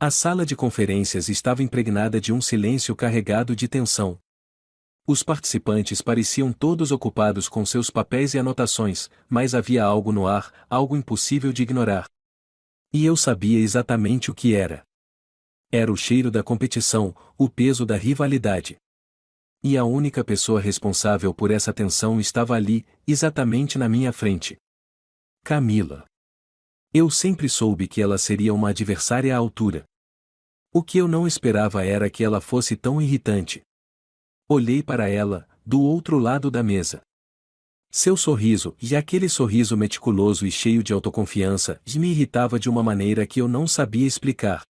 A sala de conferências estava impregnada de um silêncio carregado de tensão. Os participantes pareciam todos ocupados com seus papéis e anotações, mas havia algo no ar, algo impossível de ignorar. E eu sabia exatamente o que era. Era o cheiro da competição, o peso da rivalidade. E a única pessoa responsável por essa tensão estava ali, exatamente na minha frente. Camila. Eu sempre soube que ela seria uma adversária à altura. O que eu não esperava era que ela fosse tão irritante. Olhei para ela, do outro lado da mesa. Seu sorriso, e aquele sorriso meticuloso e cheio de autoconfiança, me irritava de uma maneira que eu não sabia explicar.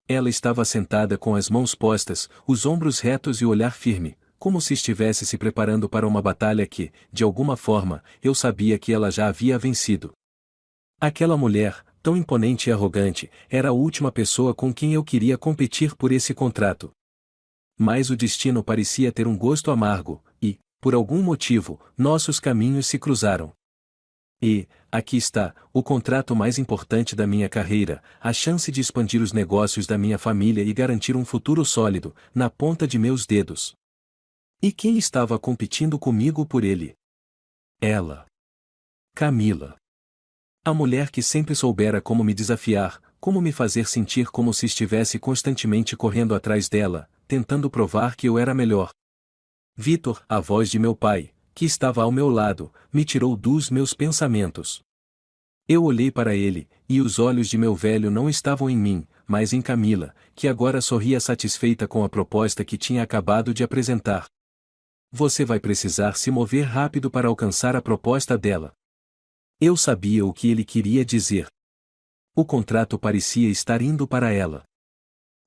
Ela estava sentada com as mãos postas, os ombros retos e o olhar firme, como se estivesse se preparando para uma batalha que, de alguma forma, eu sabia que ela já havia vencido. Aquela mulher, tão imponente e arrogante, era a última pessoa com quem eu queria competir por esse contrato. Mas o destino parecia ter um gosto amargo, e, por algum motivo, nossos caminhos se cruzaram. E, aqui está, o contrato mais importante da minha carreira, a chance de expandir os negócios da minha família e garantir um futuro sólido, na ponta de meus dedos. E quem estava competindo comigo por ele? Ela. Camila. A mulher que sempre soubera como me desafiar, como me fazer sentir como se estivesse constantemente correndo atrás dela, tentando provar que eu era melhor. Vitor, a voz de meu pai, que estava ao meu lado, me tirou dos meus pensamentos. Eu olhei para ele, e os olhos de meu velho não estavam em mim, mas em Camila, que agora sorria satisfeita com a proposta que tinha acabado de apresentar. Você vai precisar se mover rápido para alcançar a proposta dela. Eu sabia o que ele queria dizer. O contrato parecia estar indo para ela.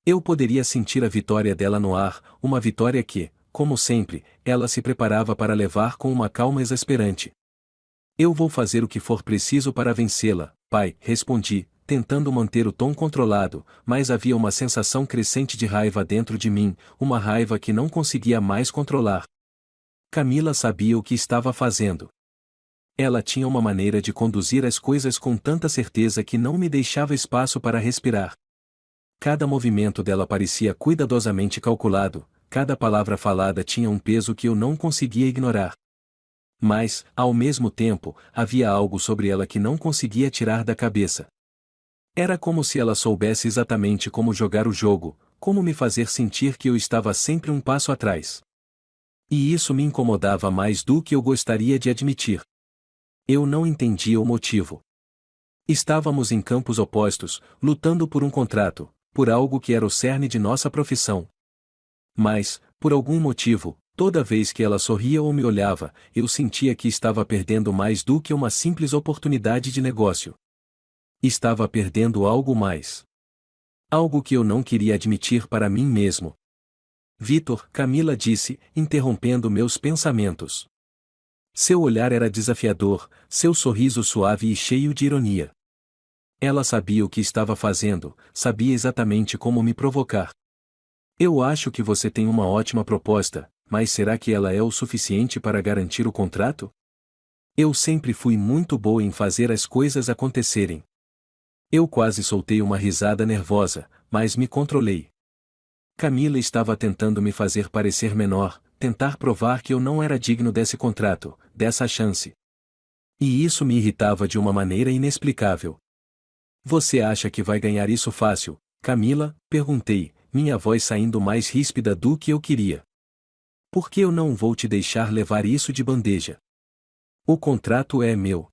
Eu poderia sentir a vitória dela no ar, uma vitória que, como sempre, ela se preparava para levar com uma calma exasperante. Eu vou fazer o que for preciso para vencê-la, pai, respondi, tentando manter o tom controlado, mas havia uma sensação crescente de raiva dentro de mim, uma raiva que não conseguia mais controlar. Camila sabia o que estava fazendo. Ela tinha uma maneira de conduzir as coisas com tanta certeza que não me deixava espaço para respirar. Cada movimento dela parecia cuidadosamente calculado, cada palavra falada tinha um peso que eu não conseguia ignorar. Mas, ao mesmo tempo, havia algo sobre ela que não conseguia tirar da cabeça. Era como se ela soubesse exatamente como jogar o jogo, como me fazer sentir que eu estava sempre um passo atrás. E isso me incomodava mais do que eu gostaria de admitir. Eu não entendia o motivo. Estávamos em campos opostos, lutando por um contrato, por algo que era o cerne de nossa profissão. Mas, por algum motivo, toda vez que ela sorria ou me olhava, eu sentia que estava perdendo mais do que uma simples oportunidade de negócio. Estava perdendo algo mais. Algo que eu não queria admitir para mim mesmo. Vitor, Camila disse, interrompendo meus pensamentos. Seu olhar era desafiador, seu sorriso suave e cheio de ironia. Ela sabia o que estava fazendo, sabia exatamente como me provocar. Eu acho que você tem uma ótima proposta, mas será que ela é o suficiente para garantir o contrato? Eu sempre fui muito boa em fazer as coisas acontecerem. Eu quase soltei uma risada nervosa, mas me controlei. Camila estava tentando me fazer parecer menor, tentar provar que eu não era digno desse contrato, dessa chance. E isso me irritava de uma maneira inexplicável. Você acha que vai ganhar isso fácil, Camila? Perguntei, minha voz saindo mais ríspida do que eu queria. Por que eu não vou te deixar levar isso de bandeja? O contrato é meu.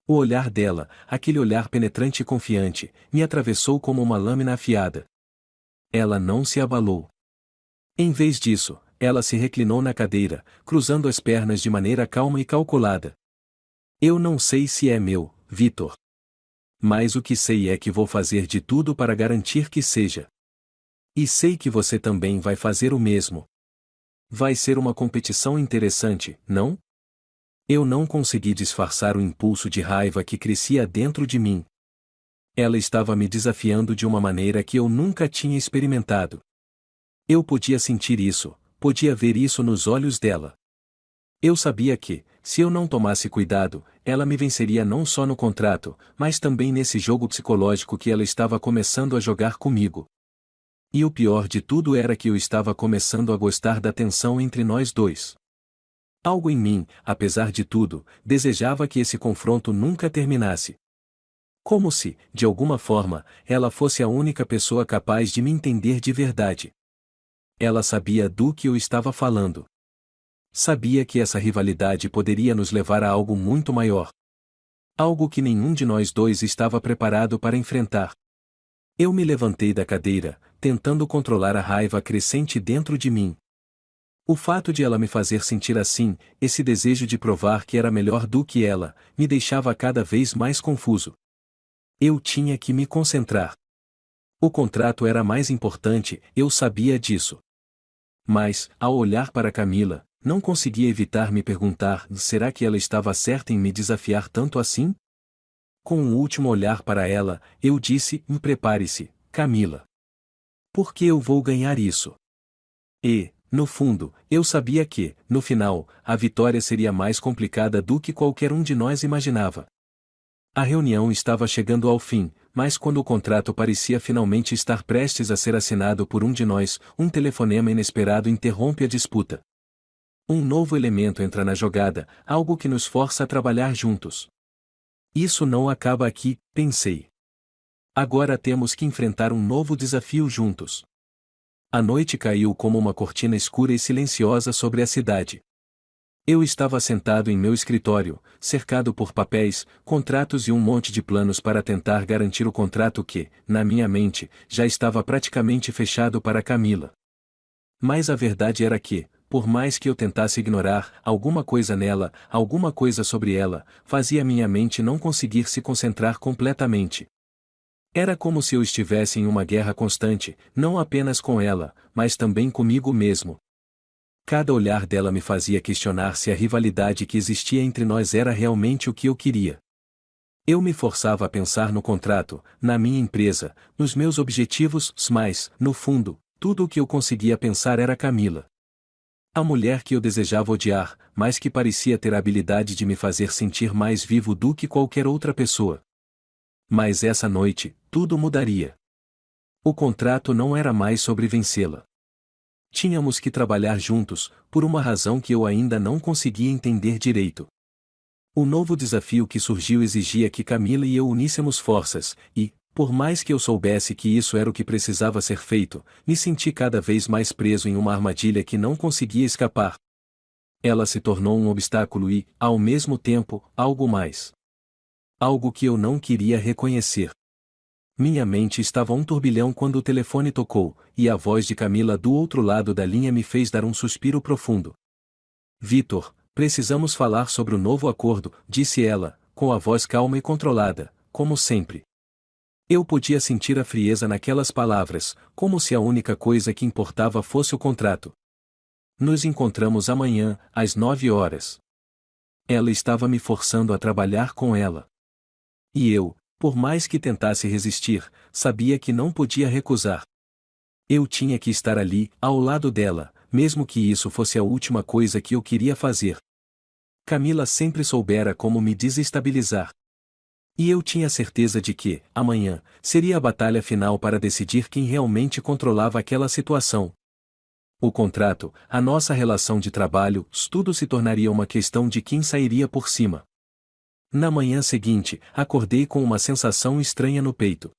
O olhar dela, aquele olhar penetrante e confiante, me atravessou como uma lâmina afiada. Ela não se abalou. Em vez disso, ela se reclinou na cadeira, cruzando as pernas de maneira calma e calculada. Eu não sei se é meu, Vitor. Mas o que sei é que vou fazer de tudo para garantir que seja. E sei que você também vai fazer o mesmo. Vai ser uma competição interessante, não? Eu não consegui disfarçar o impulso de raiva que crescia dentro de mim. Ela estava me desafiando de uma maneira que eu nunca tinha experimentado. Eu podia sentir isso, podia ver isso nos olhos dela. Eu sabia que, se eu não tomasse cuidado, ela me venceria não só no contrato, mas também nesse jogo psicológico que ela estava começando a jogar comigo. E o pior de tudo era que eu estava começando a gostar da tensão entre nós dois. Algo em mim, apesar de tudo, desejava que esse confronto nunca terminasse. Como se, de alguma forma, ela fosse a única pessoa capaz de me entender de verdade. Ela sabia do que eu estava falando. Sabia que essa rivalidade poderia nos levar a algo muito maior. Algo que nenhum de nós dois estava preparado para enfrentar. Eu me levantei da cadeira, tentando controlar a raiva crescente dentro de mim. O fato de ela me fazer sentir assim, esse desejo de provar que era melhor do que ela, me deixava cada vez mais confuso. Eu tinha que me concentrar. O contrato era mais importante, eu sabia disso. Mas, ao olhar para Camila, não conseguia evitar me perguntar: será que ela estava certa em me desafiar tanto assim? Com um último olhar para ela, eu disse: prepare-se, Camila. Porque eu vou ganhar isso. E, no fundo, eu sabia que, no final, a vitória seria mais complicada do que qualquer um de nós imaginava. A reunião estava chegando ao fim, mas quando o contrato parecia finalmente estar prestes a ser assinado por um de nós, um telefonema inesperado interrompe a disputa. Um novo elemento entra na jogada, algo que nos força a trabalhar juntos. Isso não acaba aqui, pensei. Agora temos que enfrentar um novo desafio juntos. A noite caiu como uma cortina escura e silenciosa sobre a cidade. Eu estava sentado em meu escritório, cercado por papéis, contratos e um monte de planos para tentar garantir o contrato que, na minha mente, já estava praticamente fechado para Camila. Mas a verdade era que, por mais que eu tentasse ignorar, alguma coisa nela, alguma coisa sobre ela, fazia minha mente não conseguir se concentrar completamente. Era como se eu estivesse em uma guerra constante, não apenas com ela, mas também comigo mesmo. Cada olhar dela me fazia questionar se a rivalidade que existia entre nós era realmente o que eu queria. Eu me forçava a pensar no contrato, na minha empresa, nos meus objetivos, mas, no fundo, tudo o que eu conseguia pensar era Camila. A mulher que eu desejava odiar, mas que parecia ter a habilidade de me fazer sentir mais vivo do que qualquer outra pessoa. Mas essa noite, tudo mudaria. O contrato não era mais sobre vencê-la. Tínhamos que trabalhar juntos, por uma razão que eu ainda não conseguia entender direito. O novo desafio que surgiu exigia que Camila e eu uníssemos forças, e, por mais que eu soubesse que isso era o que precisava ser feito, me senti cada vez mais preso em uma armadilha que não conseguia escapar. Ela se tornou um obstáculo e, ao mesmo tempo, algo mais. Algo que eu não queria reconhecer. Minha mente estava um turbilhão quando o telefone tocou, e a voz de Camila do outro lado da linha me fez dar um suspiro profundo. Vitor, precisamos falar sobre o novo acordo, disse ela, com a voz calma e controlada, como sempre. Eu podia sentir a frieza naquelas palavras, como se a única coisa que importava fosse o contrato. Nos encontramos amanhã, às 9 horas. Ela estava me forçando a trabalhar com ela. E eu, por mais que tentasse resistir, sabia que não podia recusar. Eu tinha que estar ali, ao lado dela, mesmo que isso fosse a última coisa que eu queria fazer. Camila sempre soubera como me desestabilizar. E eu tinha certeza de que, amanhã, seria a batalha final para decidir quem realmente controlava aquela situação. O contrato, a nossa relação de trabalho, tudo se tornaria uma questão de quem sairia por cima. Na manhã seguinte, acordei com uma sensação estranha no peito.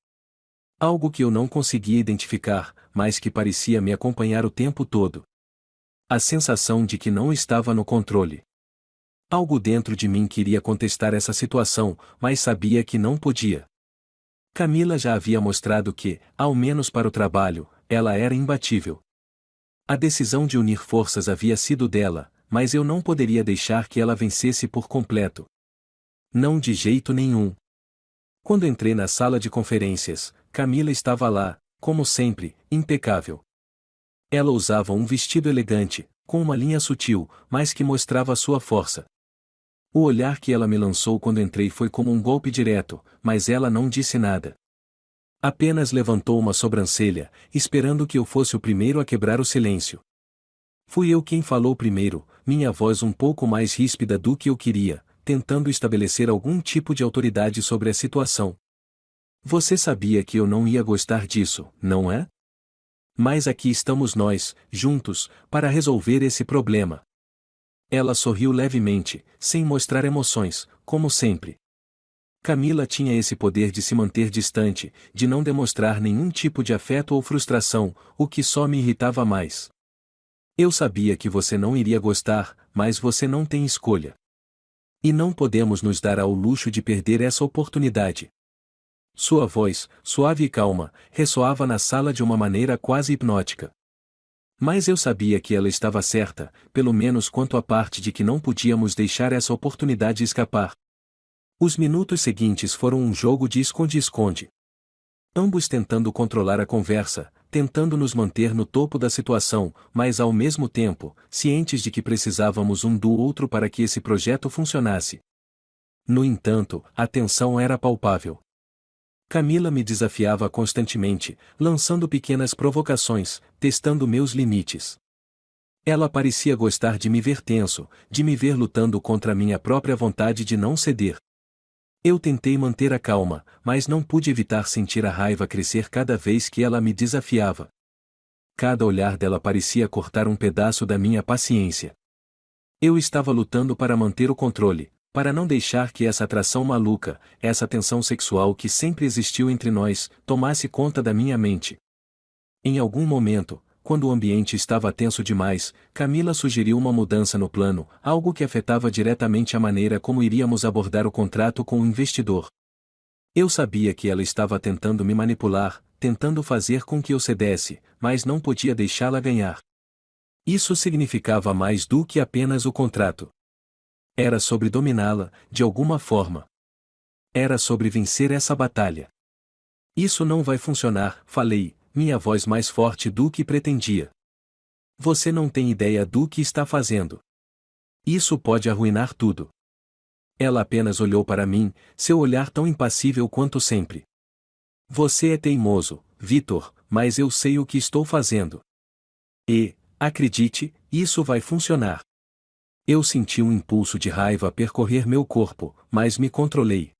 Algo que eu não conseguia identificar, mas que parecia me acompanhar o tempo todo. A sensação de que não estava no controle. Algo dentro de mim queria contestar essa situação, mas sabia que não podia. Camila já havia mostrado que, ao menos para o trabalho, ela era imbatível. A decisão de unir forças havia sido dela, mas eu não poderia deixar que ela vencesse por completo. Não de jeito nenhum. Quando entrei na sala de conferências, Camila estava lá, como sempre, impecável. Ela usava um vestido elegante, com uma linha sutil, mas que mostrava sua força. O olhar que ela me lançou quando entrei foi como um golpe direto, mas ela não disse nada. Apenas levantou uma sobrancelha, esperando que eu fosse o primeiro a quebrar o silêncio. Fui eu quem falou primeiro, minha voz um pouco mais ríspida do que eu queria. tentando estabelecer algum tipo de autoridade sobre a situação. Você sabia que eu não ia gostar disso, não é? Mas aqui estamos nós, juntos, para resolver esse problema. Ela sorriu levemente, sem mostrar emoções, como sempre. Camila tinha esse poder de se manter distante, de não demonstrar nenhum tipo de afeto ou frustração, o que só me irritava mais. Eu sabia que você não iria gostar, mas você não tem escolha. E não podemos nos dar ao luxo de perder essa oportunidade. Sua voz, suave e calma, ressoava na sala de uma maneira quase hipnótica. Mas eu sabia que ela estava certa, pelo menos quanto à parte de que não podíamos deixar essa oportunidade escapar. Os minutos seguintes foram um jogo de esconde-esconde. Ambos tentando controlar a conversa, tentando nos manter no topo da situação, mas ao mesmo tempo, cientes de que precisávamos um do outro para que esse projeto funcionasse. No entanto, a tensão era palpável. Camila me desafiava constantemente, lançando pequenas provocações, testando meus limites. Ela parecia gostar de me ver tenso, de me ver lutando contra minha própria vontade de não ceder. Eu tentei manter a calma, mas não pude evitar sentir a raiva crescer cada vez que ela me desafiava. Cada olhar dela parecia cortar um pedaço da minha paciência. Eu estava lutando para manter o controle, para não deixar que essa atração maluca, essa tensão sexual que sempre existiu entre nós, tomasse conta da minha mente. Em algum momento, quando o ambiente estava tenso demais, Camila sugeriu uma mudança no plano, algo que afetava diretamente a maneira como iríamos abordar o contrato com o investidor. Eu sabia que ela estava tentando me manipular, tentando fazer com que eu cedesse, mas não podia deixá-la ganhar. Isso significava mais do que apenas o contrato. Era sobre dominá-la, de alguma forma. Era sobre vencer essa batalha. Isso não vai funcionar, falei, minha voz mais forte do que pretendia. Você não tem ideia do que está fazendo. Isso pode arruinar tudo. Ela apenas olhou para mim, seu olhar tão impassível quanto sempre. Você é teimoso, Vitor, mas eu sei o que estou fazendo. E, acredite, isso vai funcionar. Eu senti um impulso de raiva percorrer meu corpo, mas me controlei.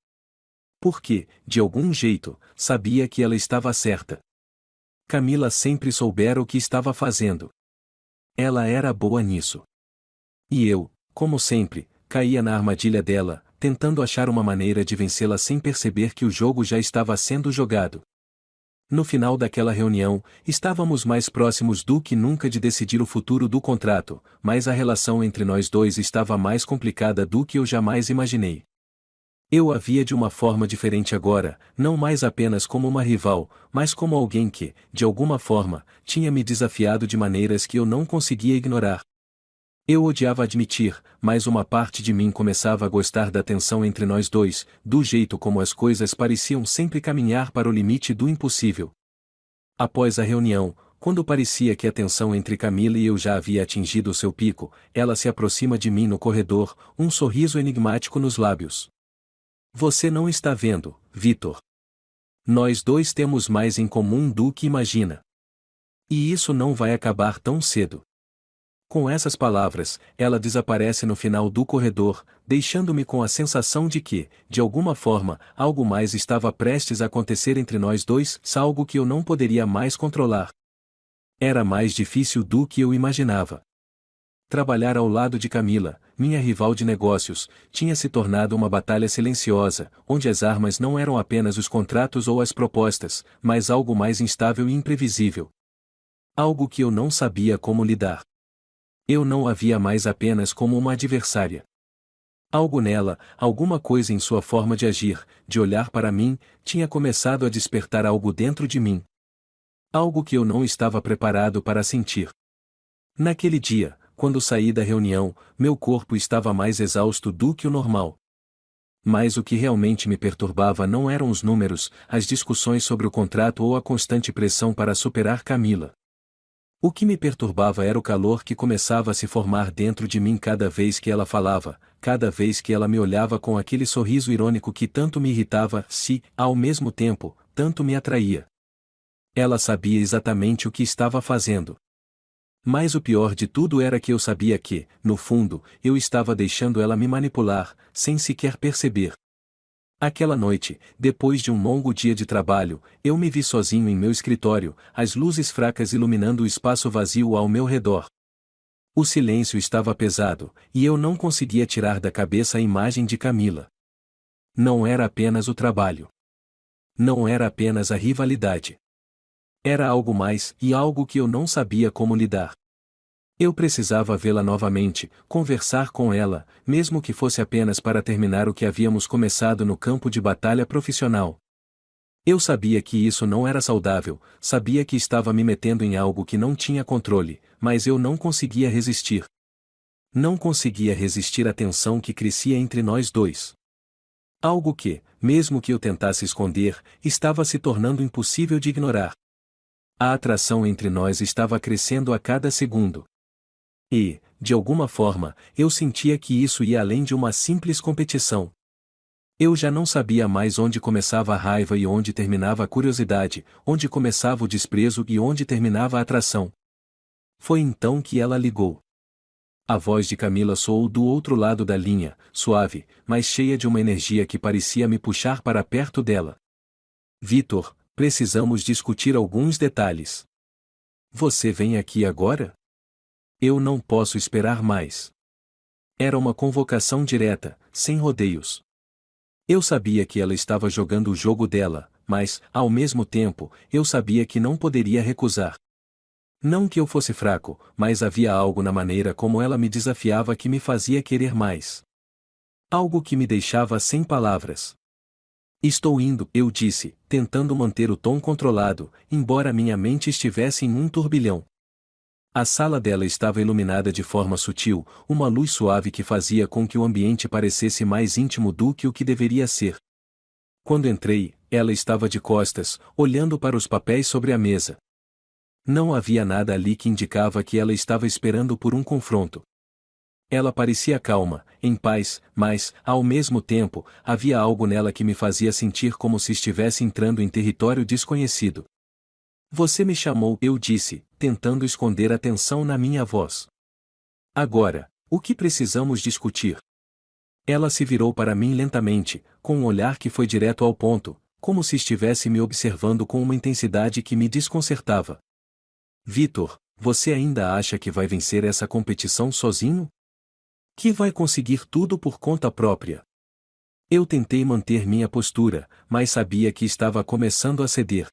Porque, de algum jeito, sabia que ela estava certa. Camila sempre soubera o que estava fazendo. Ela era boa nisso. E eu, como sempre, caía na armadilha dela, tentando achar uma maneira de vencê-la sem perceber que o jogo já estava sendo jogado. No final daquela reunião, estávamos mais próximos do que nunca de decidir o futuro do contrato, mas a relação entre nós dois estava mais complicada do que eu jamais imaginei. Eu a via de uma forma diferente agora, não mais apenas como uma rival, mas como alguém que, de alguma forma, tinha me desafiado de maneiras que eu não conseguia ignorar. Eu odiava admitir, mas uma parte de mim começava a gostar da tensão entre nós dois, do jeito como as coisas pareciam sempre caminhar para o limite do impossível. Após a reunião, quando parecia que a tensão entre Camila e eu já havia atingido o seu pico, ela se aproxima de mim no corredor, um sorriso enigmático nos lábios. Você não está vendo, Vitor. Nós dois temos mais em comum do que imagina. E isso não vai acabar tão cedo. Com essas palavras, ela desaparece no final do corredor, deixando-me com a sensação de que, de alguma forma, algo mais estava prestes a acontecer entre nós dois, algo que eu não poderia mais controlar. Era mais difícil do que eu imaginava. Trabalhar ao lado de Camila, minha rival de negócios, tinha se tornado uma batalha silenciosa, onde as armas não eram apenas os contratos ou as propostas, mas algo mais instável e imprevisível. Algo que eu não sabia como lidar. Eu não a via mais apenas como uma adversária. Algo nela, alguma coisa em sua forma de agir, de olhar para mim, tinha começado a despertar algo dentro de mim. Algo que eu não estava preparado para sentir. Naquele dia, quando saí da reunião, meu corpo estava mais exausto do que o normal. Mas o que realmente me perturbava não eram os números, as discussões sobre o contrato ou a constante pressão para superar Camila. O que me perturbava era o calor que começava a se formar dentro de mim cada vez que ela falava, cada vez que ela me olhava com aquele sorriso irônico que tanto me irritava, ao mesmo tempo, tanto me atraía. Ela sabia exatamente o que estava fazendo. Mas o pior de tudo era que eu sabia que, no fundo, eu estava deixando ela me manipular, sem sequer perceber. Aquela noite, depois de um longo dia de trabalho, eu me vi sozinho em meu escritório, as luzes fracas iluminando o espaço vazio ao meu redor. O silêncio estava pesado, e eu não conseguia tirar da cabeça a imagem de Camila. Não era apenas o trabalho. Não era apenas a rivalidade. Era algo mais, e algo que eu não sabia como lidar. Eu precisava vê-la novamente, conversar com ela, mesmo que fosse apenas para terminar o que havíamos começado no campo de batalha profissional. Eu sabia que isso não era saudável, sabia que estava me metendo em algo que não tinha controle, mas eu não conseguia resistir. Não conseguia resistir à tensão que crescia entre nós dois. Algo que, mesmo que eu tentasse esconder, estava se tornando impossível de ignorar. A atração entre nós estava crescendo a cada segundo. E, de alguma forma, eu sentia que isso ia além de uma simples competição. Eu já não sabia mais onde começava a raiva e onde terminava a curiosidade, onde começava o desprezo e onde terminava a atração. Foi então que ela ligou. A voz de Camila soou do outro lado da linha, suave, mas cheia de uma energia que parecia me puxar para perto dela. Vitor, precisamos discutir alguns detalhes. Você vem aqui agora? Eu não posso esperar mais. Era uma convocação direta, sem rodeios. Eu sabia que ela estava jogando o jogo dela, mas, ao mesmo tempo, eu sabia que não poderia recusar. Não que eu fosse fraco, mas havia algo na maneira como ela me desafiava que me fazia querer mais. Algo que me deixava sem palavras. Estou indo, eu disse, tentando manter o tom controlado, embora minha mente estivesse em um turbilhão. A sala dela estava iluminada de forma sutil, uma luz suave que fazia com que o ambiente parecesse mais íntimo do que o que deveria ser. Quando entrei, ela estava de costas, olhando para os papéis sobre a mesa. Não havia nada ali que indicava que ela estava esperando por um confronto. Ela parecia calma, em paz, mas, ao mesmo tempo, havia algo nela que me fazia sentir como se estivesse entrando em território desconhecido. Você me chamou, eu disse, tentando esconder a tensão na minha voz. Agora, o que precisamos discutir? Ela se virou para mim lentamente, com um olhar que foi direto ao ponto, como se estivesse me observando com uma intensidade que me desconcertava. Vitor, você ainda acha que vai vencer essa competição sozinho? Que vai conseguir tudo por conta própria? Eu tentei manter minha postura, mas sabia que estava começando a ceder.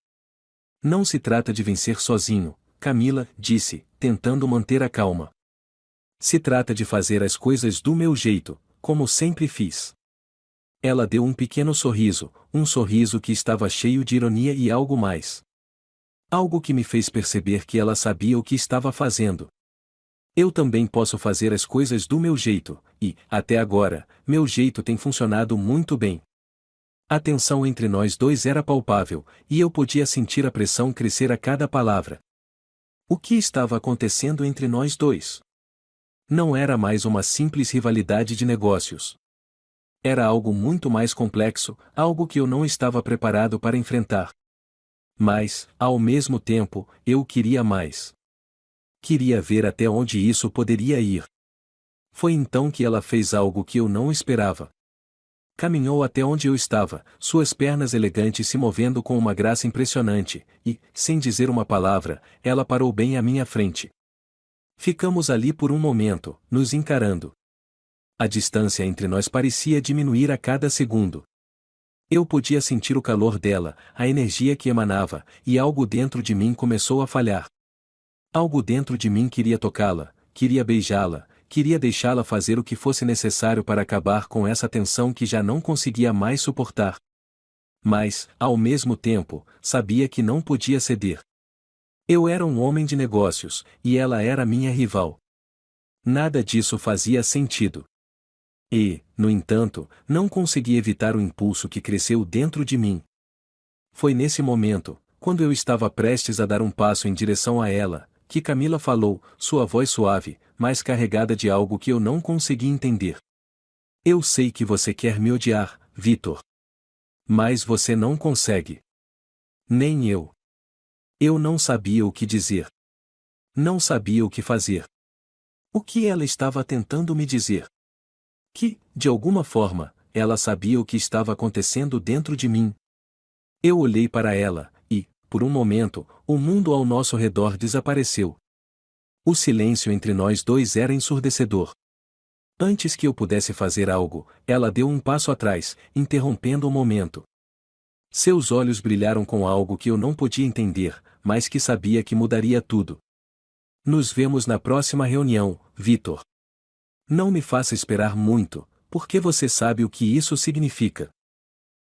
Não se trata de vencer sozinho, Camila, disse, tentando manter a calma. Se trata de fazer as coisas do meu jeito, como sempre fiz. Ela deu um pequeno sorriso, um sorriso que estava cheio de ironia e algo mais. Algo que me fez perceber que ela sabia o que estava fazendo. Eu também posso fazer as coisas do meu jeito, e, até agora, meu jeito tem funcionado muito bem. A tensão entre nós dois era palpável, e eu podia sentir a pressão crescer a cada palavra. O que estava acontecendo entre nós dois? Não era mais uma simples rivalidade de negócios. Era algo muito mais complexo, algo que eu não estava preparado para enfrentar. Mas, ao mesmo tempo, eu queria mais. Queria ver até onde isso poderia ir. Foi então que ela fez algo que eu não esperava. Caminhou até onde eu estava, suas pernas elegantes se movendo com uma graça impressionante, e, sem dizer uma palavra, ela parou bem à minha frente. Ficamos ali por um momento, nos encarando. A distância entre nós parecia diminuir a cada segundo. Eu podia sentir o calor dela, a energia que emanava, e algo dentro de mim começou a falhar. Algo dentro de mim queria tocá-la, queria beijá-la, queria deixá-la fazer o que fosse necessário para acabar com essa tensão que já não conseguia mais suportar. Mas, ao mesmo tempo, sabia que não podia ceder. Eu era um homem de negócios, e ela era minha rival. Nada disso fazia sentido. E, no entanto, não consegui evitar o impulso que cresceu dentro de mim. Foi nesse momento, quando eu estava prestes a dar um passo em direção a ela, que Camila falou, sua voz suave, mas carregada de algo que eu não consegui entender. Eu sei que você quer me odiar, Vitor. Mas você não consegue. Nem eu. Eu não sabia o que dizer. Não sabia o que fazer. O que ela estava tentando me dizer? Que, de alguma forma, ela sabia o que estava acontecendo dentro de mim. Eu olhei para ela, e, por um momento, o mundo ao nosso redor desapareceu. O silêncio entre nós dois era ensurdecedor. Antes que eu pudesse fazer algo, ela deu um passo atrás, interrompendo o momento. Seus olhos brilharam com algo que eu não podia entender, mas que sabia que mudaria tudo. Nos vemos na próxima reunião, Vitor. Não me faça esperar muito, porque você sabe o que isso significa.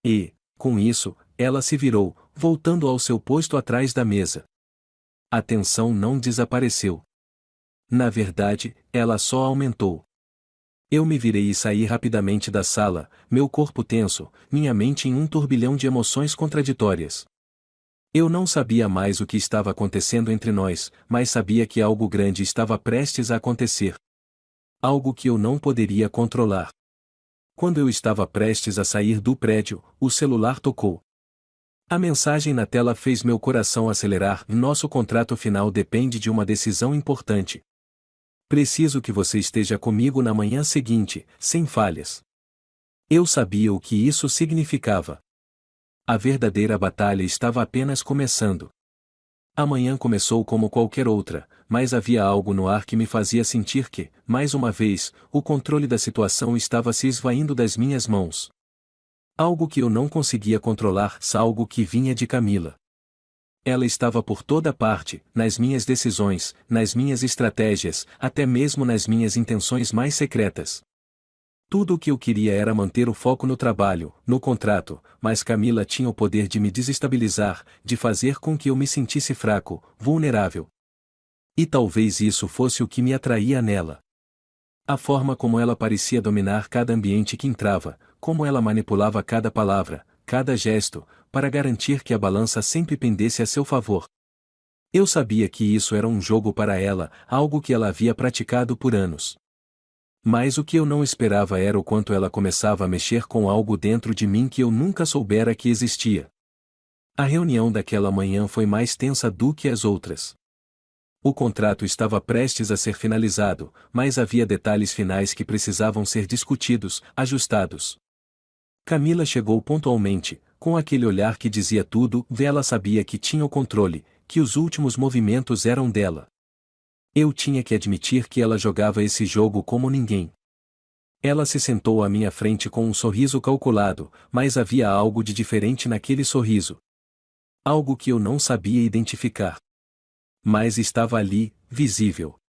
E, com isso, ela se virou, voltando ao seu posto atrás da mesa. A tensão não desapareceu. Na verdade, ela só aumentou. Eu me virei e saí rapidamente da sala, meu corpo tenso, minha mente em um turbilhão de emoções contraditórias. Eu não sabia mais o que estava acontecendo entre nós, mas sabia que algo grande estava prestes a acontecer. Algo que eu não poderia controlar. Quando eu estava prestes a sair do prédio, o celular tocou. A mensagem na tela fez meu coração acelerar. Nosso contrato final depende de uma decisão importante. Preciso que você esteja comigo na manhã seguinte, sem falhas. Eu sabia o que isso significava. A verdadeira batalha estava apenas começando. A manhã começou como qualquer outra, mas havia algo no ar que me fazia sentir que, mais uma vez, o controle da situação estava se esvaindo das minhas mãos. Algo que eu não conseguia controlar, algo que vinha de Camila. Ela estava por toda parte, nas minhas decisões, nas minhas estratégias, até mesmo nas minhas intenções mais secretas. Tudo o que eu queria era manter o foco no trabalho, no contrato, mas Camila tinha o poder de me desestabilizar, de fazer com que eu me sentisse fraco, vulnerável. E talvez isso fosse o que me atraía nela. A forma como ela parecia dominar cada ambiente que entrava, como ela manipulava cada palavra, cada gesto, para garantir que a balança sempre pendesse a seu favor. Eu sabia que isso era um jogo para ela, algo que ela havia praticado por anos. Mas o que eu não esperava era o quanto ela começava a mexer com algo dentro de mim que eu nunca soubera que existia. A reunião daquela manhã foi mais tensa do que as outras. O contrato estava prestes a ser finalizado, mas havia detalhes finais que precisavam ser discutidos, ajustados. Camila chegou pontualmente, com aquele olhar que dizia tudo. Ela sabia que tinha o controle, que os últimos movimentos eram dela. Eu tinha que admitir que ela jogava esse jogo como ninguém. Ela se sentou à minha frente com um sorriso calculado, mas havia algo de diferente naquele sorriso. Algo que eu não sabia identificar. Mas estava ali, visível.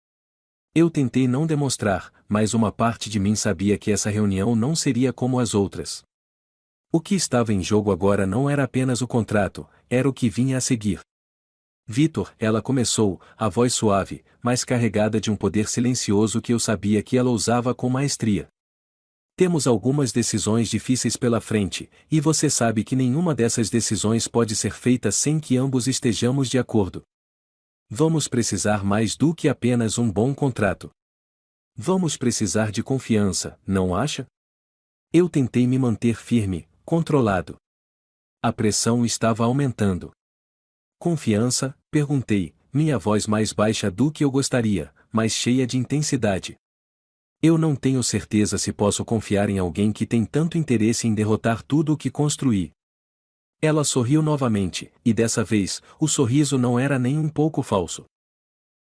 Eu tentei não demonstrar, mas uma parte de mim sabia que essa reunião não seria como as outras. O que estava em jogo agora não era apenas o contrato, era o que vinha a seguir. Vitor, ela começou, a voz suave, mas carregada de um poder silencioso que eu sabia que ela usava com maestria. Temos algumas decisões difíceis pela frente, e você sabe que nenhuma dessas decisões pode ser feita sem que ambos estejamos de acordo. Vamos precisar mais do que apenas um bom contrato. Vamos precisar de confiança, não acha? Eu tentei me manter firme, controlado. A pressão estava aumentando. Confiança? Perguntei, minha voz mais baixa do que eu gostaria, mas cheia de intensidade. Eu não tenho certeza se posso confiar em alguém que tem tanto interesse em derrotar tudo o que construí. Ela sorriu novamente, e dessa vez, o sorriso não era nem um pouco falso.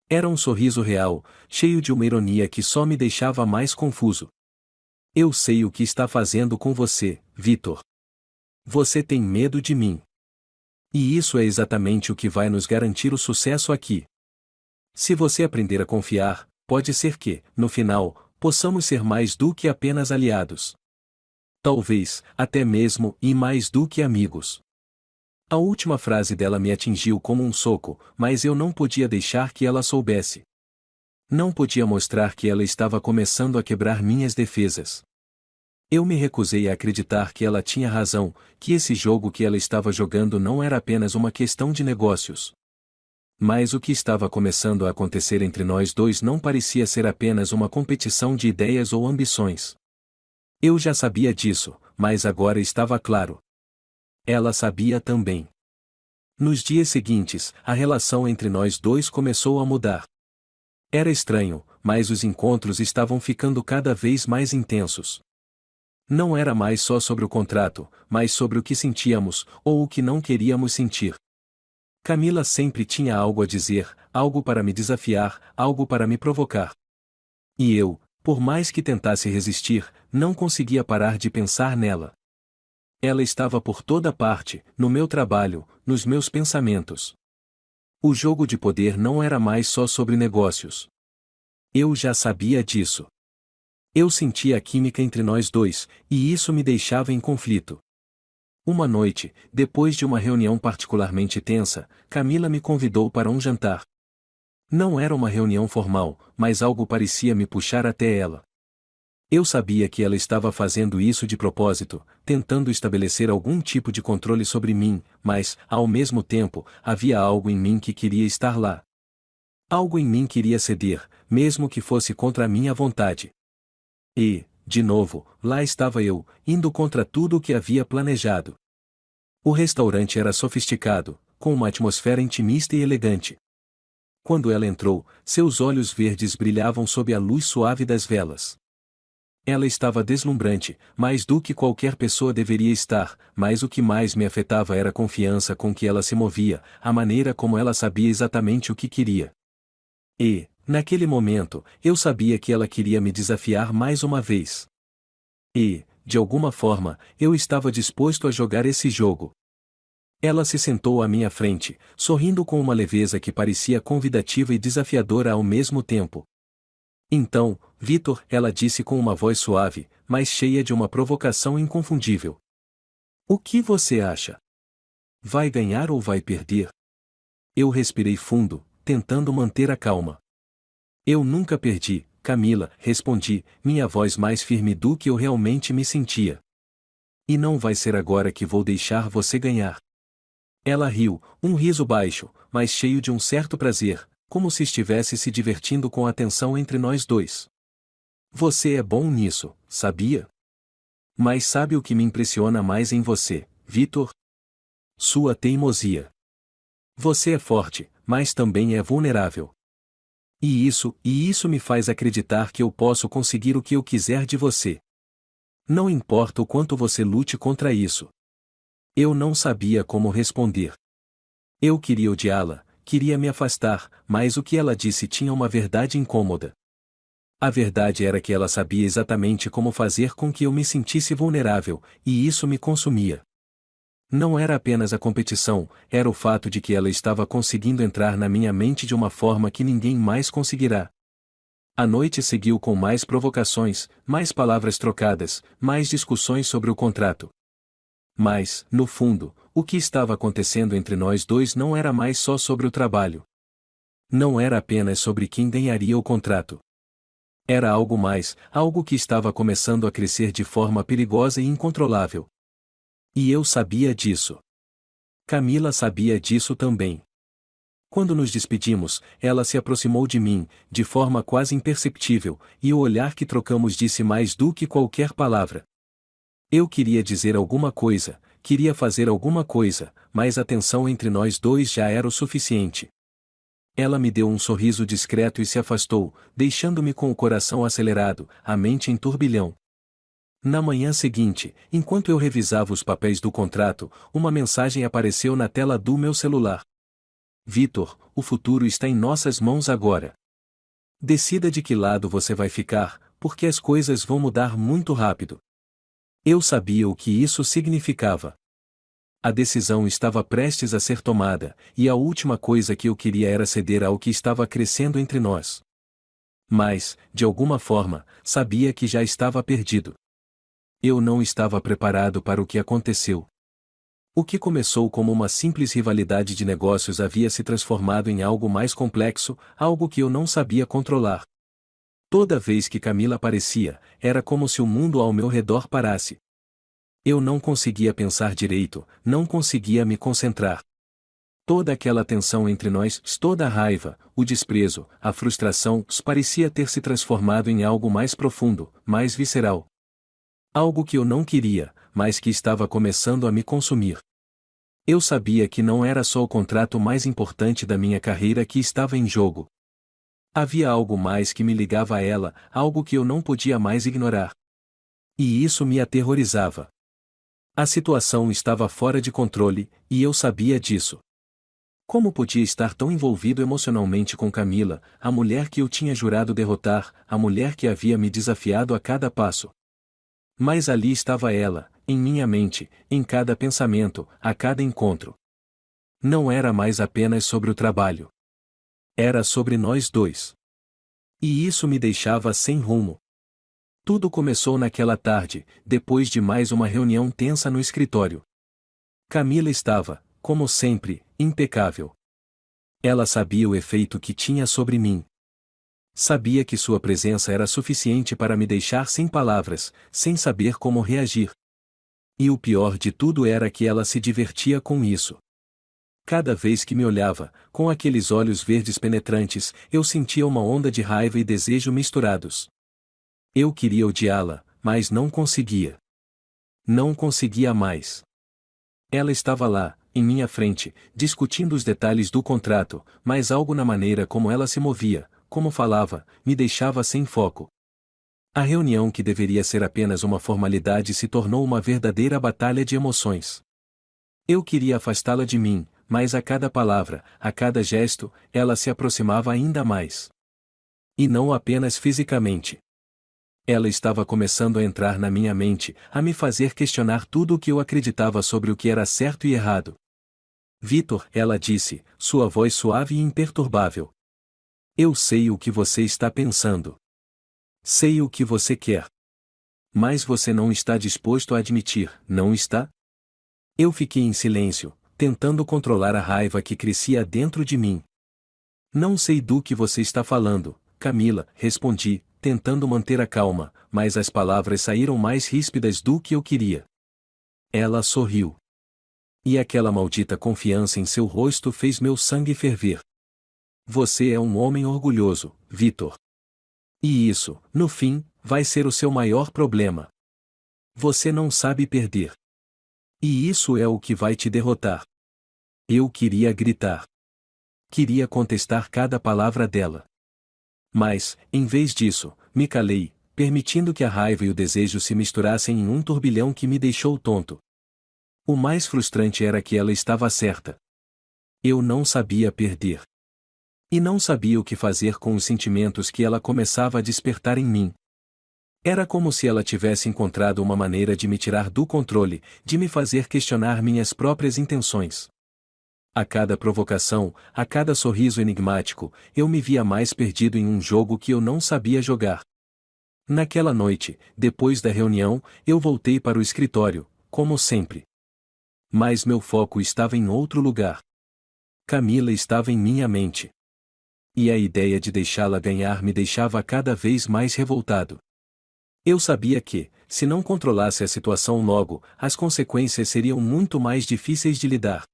Era um sorriso real, cheio de uma ironia que só me deixava mais confuso. Eu sei o que está fazendo com você, Vitor. Você tem medo de mim. E isso é exatamente o que vai nos garantir o sucesso aqui. Se você aprender a confiar, pode ser que, no final, possamos ser mais do que apenas aliados. Talvez, até mesmo, e mais do que amigos. A última frase dela me atingiu como um soco, mas eu não podia deixar que ela soubesse. Não podia mostrar que ela estava começando a quebrar minhas defesas. Eu me recusei a acreditar que ela tinha razão, que esse jogo que ela estava jogando não era apenas uma questão de negócios. Mas o que estava começando a acontecer entre nós dois não parecia ser apenas uma competição de ideias ou ambições. Eu já sabia disso, mas agora estava claro. Ela sabia também. Nos dias seguintes, a relação entre nós dois começou a mudar. Era estranho, mas os encontros estavam ficando cada vez mais intensos. Não era mais só sobre o contrato, mas sobre o que sentíamos, ou o que não queríamos sentir. Camila sempre tinha algo a dizer, algo para me desafiar, algo para me provocar. E eu, por mais que tentasse resistir, não conseguia parar de pensar nela. Ela estava por toda parte, no meu trabalho, nos meus pensamentos. O jogo de poder não era mais só sobre negócios. Eu já sabia disso. Eu sentia a química entre nós dois, e isso me deixava em conflito. Uma noite, depois de uma reunião particularmente tensa, Camila me convidou para um jantar. Não era uma reunião formal, mas algo parecia me puxar até ela. Eu sabia que ela estava fazendo isso de propósito, tentando estabelecer algum tipo de controle sobre mim, mas, ao mesmo tempo, havia algo em mim que queria estar lá. Algo em mim queria ceder, mesmo que fosse contra a minha vontade. E, de novo, lá estava eu, indo contra tudo o que havia planejado. O restaurante era sofisticado, com uma atmosfera intimista e elegante. Quando ela entrou, seus olhos verdes brilhavam sob a luz suave das velas. Ela estava deslumbrante, mais do que qualquer pessoa deveria estar, mas o que mais me afetava era a confiança com que ela se movia, a maneira como ela sabia exatamente o que queria. E, naquele momento, eu sabia que ela queria me desafiar mais uma vez. E, de alguma forma, eu estava disposto a jogar esse jogo. Ela se sentou à minha frente, sorrindo com uma leveza que parecia convidativa e desafiadora ao mesmo tempo. Então, Vitor, ela disse com uma voz suave, mas cheia de uma provocação inconfundível. O que você acha? Vai ganhar ou vai perder? Eu respirei fundo, tentando manter a calma. Eu nunca perdi, Camila, respondi, minha voz mais firme do que eu realmente me sentia. E não vai ser agora que vou deixar você ganhar. Ela riu, um riso baixo, mas cheio de um certo prazer, como se estivesse se divertindo com a tensão entre nós dois. Você é bom nisso, sabia? Mas sabe o que me impressiona mais em você, Vitor? Sua teimosia. Você é forte, mas também é vulnerável. E isso me faz acreditar que eu posso conseguir o que eu quiser de você. Não importa o quanto você lute contra isso. Eu não sabia como responder. Eu queria odiá-la, queria me afastar, mas o que ela disse tinha uma verdade incômoda. A verdade era que ela sabia exatamente como fazer com que eu me sentisse vulnerável, e isso me consumia. Não era apenas a competição, era o fato de que ela estava conseguindo entrar na minha mente de uma forma que ninguém mais conseguirá. A noite seguiu com mais provocações, mais palavras trocadas, mais discussões sobre o contrato. Mas, no fundo, o que estava acontecendo entre nós dois não era mais só sobre o trabalho. Não era apenas sobre quem ganharia o contrato. Era algo mais, algo que estava começando a crescer de forma perigosa e incontrolável. E eu sabia disso. Camila sabia disso também. Quando nos despedimos, ela se aproximou de mim, de forma quase imperceptível, e o olhar que trocamos disse mais do que qualquer palavra. Eu queria dizer alguma coisa, queria fazer alguma coisa, mas a tensão entre nós dois já era o suficiente. Ela me deu um sorriso discreto e se afastou, deixando-me com o coração acelerado, a mente em turbilhão. Na manhã seguinte, enquanto eu revisava os papéis do contrato, uma mensagem apareceu na tela do meu celular. Vitor, o futuro está em nossas mãos agora. Decida de que lado você vai ficar, porque as coisas vão mudar muito rápido. Eu sabia o que isso significava. A decisão estava prestes a ser tomada, e a última coisa que eu queria era ceder ao que estava crescendo entre nós. Mas, de alguma forma, sabia que já estava perdido. Eu não estava preparado para o que aconteceu. O que começou como uma simples rivalidade de negócios havia se transformado em algo mais complexo, algo que eu não sabia controlar. Toda vez que Camila aparecia, era como se o mundo ao meu redor parasse. Eu não conseguia pensar direito, não conseguia me concentrar. Toda aquela tensão entre nós, toda a raiva, o desprezo, a frustração, parecia ter se transformado em algo mais profundo, mais visceral. Algo que eu não queria, mas que estava começando a me consumir. Eu sabia que não era só o contrato mais importante da minha carreira que estava em jogo. Havia algo mais que me ligava a ela, algo que eu não podia mais ignorar. E isso me aterrorizava. A situação estava fora de controle, e eu sabia disso. Como podia estar tão envolvido emocionalmente com Camila, a mulher que eu tinha jurado derrotar, a mulher que havia me desafiado a cada passo? Mas ali estava ela, em minha mente, em cada pensamento, a cada encontro. Não era mais apenas sobre o trabalho. Era sobre nós dois. E isso me deixava sem rumo. Tudo começou naquela tarde, depois de mais uma reunião tensa no escritório. Camila estava, como sempre, impecável. Ela sabia o efeito que tinha sobre mim. Sabia que sua presença era suficiente para me deixar sem palavras, sem saber como reagir. E o pior de tudo era que ela se divertia com isso. Cada vez que me olhava, com aqueles olhos verdes penetrantes, eu sentia uma onda de raiva e desejo misturados. Eu queria odiá-la, mas não conseguia. Não conseguia mais. Ela estava lá, em minha frente, discutindo os detalhes do contrato, mas algo na maneira como ela se movia, como falava, me deixava sem foco. A reunião que deveria ser apenas uma formalidade se tornou uma verdadeira batalha de emoções. Eu queria afastá-la de mim, mas a cada palavra, a cada gesto, ela se aproximava ainda mais. E não apenas fisicamente. Ela estava começando a entrar na minha mente, a me fazer questionar tudo o que eu acreditava sobre o que era certo e errado. Vitor, ela disse, sua voz suave e imperturbável. Eu sei o que você está pensando. Sei o que você quer. Mas você não está disposto a admitir, não está? Eu fiquei em silêncio, tentando controlar a raiva que crescia dentro de mim. Não sei do que você está falando, Camila, respondi, tentando manter a calma, mas as palavras saíram mais ríspidas do que eu queria. Ela sorriu. E aquela maldita confiança em seu rosto fez meu sangue ferver. Você é um homem orgulhoso, Vitor. E isso, no fim, vai ser o seu maior problema. Você não sabe perder. E isso é o que vai te derrotar. Eu queria gritar. Queria contestar cada palavra dela. Mas, em vez disso, me calei, permitindo que a raiva e o desejo se misturassem em um turbilhão que me deixou tonto. O mais frustrante era que ela estava certa. Eu não sabia perder. E não sabia o que fazer com os sentimentos que ela começava a despertar em mim. Era como se ela tivesse encontrado uma maneira de me tirar do controle, de me fazer questionar minhas próprias intenções. A cada provocação, a cada sorriso enigmático, eu me via mais perdido em um jogo que eu não sabia jogar. Naquela noite, depois da reunião, eu voltei para o escritório, como sempre. Mas meu foco estava em outro lugar. Camila estava em minha mente. E a ideia de deixá-la ganhar me deixava cada vez mais revoltado. Eu sabia que, se não controlasse a situação logo, as consequências seriam muito mais difíceis de lidar.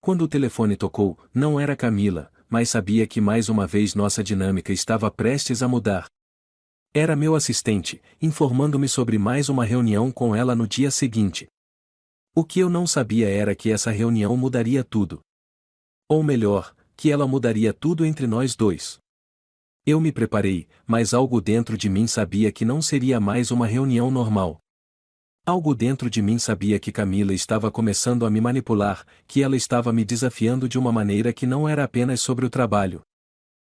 Quando o telefone tocou, não era Camila, mas sabia que mais uma vez nossa dinâmica estava prestes a mudar. Era meu assistente, informando-me sobre mais uma reunião com ela no dia seguinte. O que eu não sabia era que essa reunião mudaria tudo. Ou melhor, que ela mudaria tudo entre nós dois. Eu me preparei, mas algo dentro de mim sabia que não seria mais uma reunião normal. Algo dentro de mim sabia que Camila estava começando a me manipular, que ela estava me desafiando de uma maneira que não era apenas sobre o trabalho.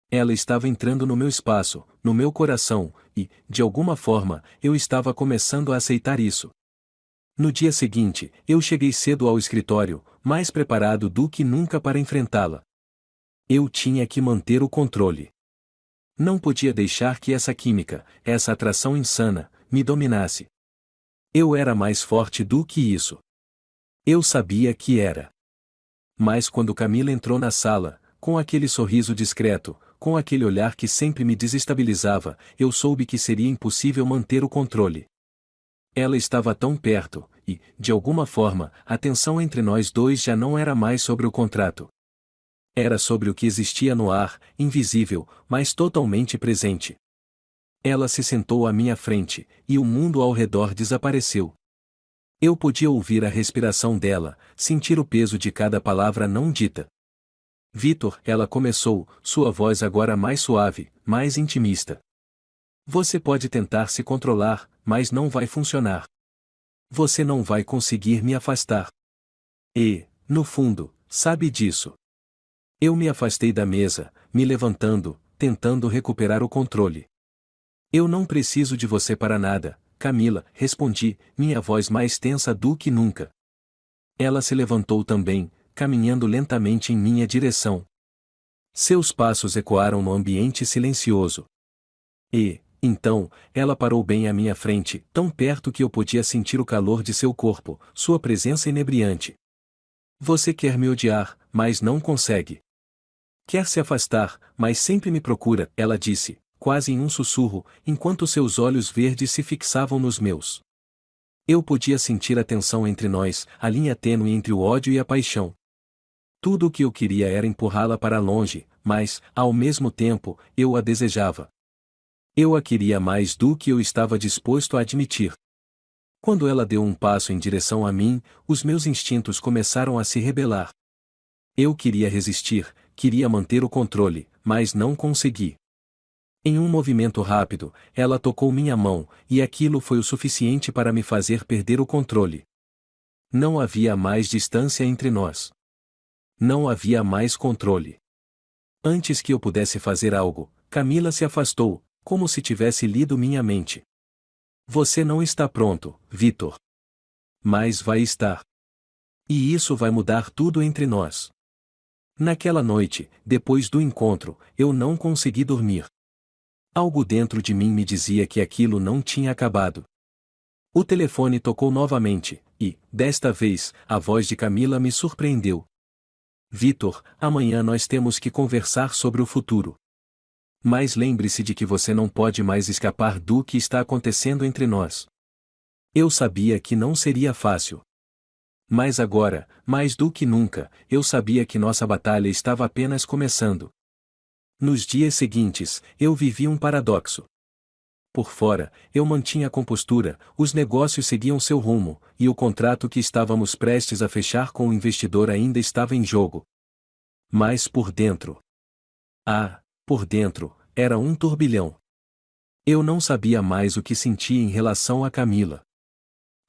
Ela estava entrando no meu espaço, no meu coração, e, de alguma forma, eu estava começando a aceitar isso. No dia seguinte, eu cheguei cedo ao escritório, mais preparado do que nunca para enfrentá-la. Eu tinha que manter o controle. Não podia deixar que essa química, essa atração insana, me dominasse. Eu era mais forte do que isso. Eu sabia que era. Mas quando Camila entrou na sala, com aquele sorriso discreto, com aquele olhar que sempre me desestabilizava, eu soube que seria impossível manter o controle. Ela estava tão perto, e, de alguma forma, a tensão entre nós dois já não era mais sobre o contrato. Era sobre o que existia no ar, invisível, mas totalmente presente. Ela se sentou à minha frente, e o mundo ao redor desapareceu. Eu podia ouvir a respiração dela, sentir o peso de cada palavra não dita. Vitor, ela começou, sua voz agora mais suave, mais intimista. Você pode tentar se controlar, mas não vai funcionar. Você não vai conseguir me afastar. E, no fundo, sabe disso. Eu me afastei da mesa, me levantando, tentando recuperar o controle. Eu não preciso de você para nada, Camila, respondi, minha voz mais tensa do que nunca. Ela se levantou também, caminhando lentamente em minha direção. Seus passos ecoaram no ambiente silencioso. E, então, ela parou bem à minha frente, tão perto que eu podia sentir o calor de seu corpo, sua presença inebriante. Você quer me odiar, mas não consegue. Quer se afastar, mas sempre me procura, ela disse, quase em um sussurro, enquanto seus olhos verdes se fixavam nos meus. Eu podia sentir a tensão entre nós, a linha tênue entre o ódio e a paixão. Tudo o que eu queria era empurrá-la para longe, mas, ao mesmo tempo, eu a desejava. Eu a queria mais do que eu estava disposto a admitir. Quando ela deu um passo em direção a mim, os meus instintos começaram a se rebelar. Eu queria resistir, queria manter o controle, mas não consegui. Em um movimento rápido, ela tocou minha mão, e aquilo foi o suficiente para me fazer perder o controle. Não havia mais distância entre nós. Não havia mais controle. Antes que eu pudesse fazer algo, Camila se afastou, como se tivesse lido minha mente. Você não está pronto, Vitor. Mas vai estar. E isso vai mudar tudo entre nós. Naquela noite, depois do encontro, eu não consegui dormir. Algo dentro de mim me dizia que aquilo não tinha acabado. O telefone tocou novamente, e, desta vez, a voz de Camila me surpreendeu. Vitor, amanhã nós temos que conversar sobre o futuro. Mas lembre-se de que você não pode mais escapar do que está acontecendo entre nós. Eu sabia que não seria fácil. Mas agora, mais do que nunca, eu sabia que nossa batalha estava apenas começando. Nos dias seguintes, eu vivi um paradoxo. Por fora, eu mantinha a compostura, os negócios seguiam seu rumo, e o contrato que estávamos prestes a fechar com o investidor ainda estava em jogo. Mas por dentro. Por dentro, era um turbilhão. Eu não sabia mais o que sentia em relação a Camila.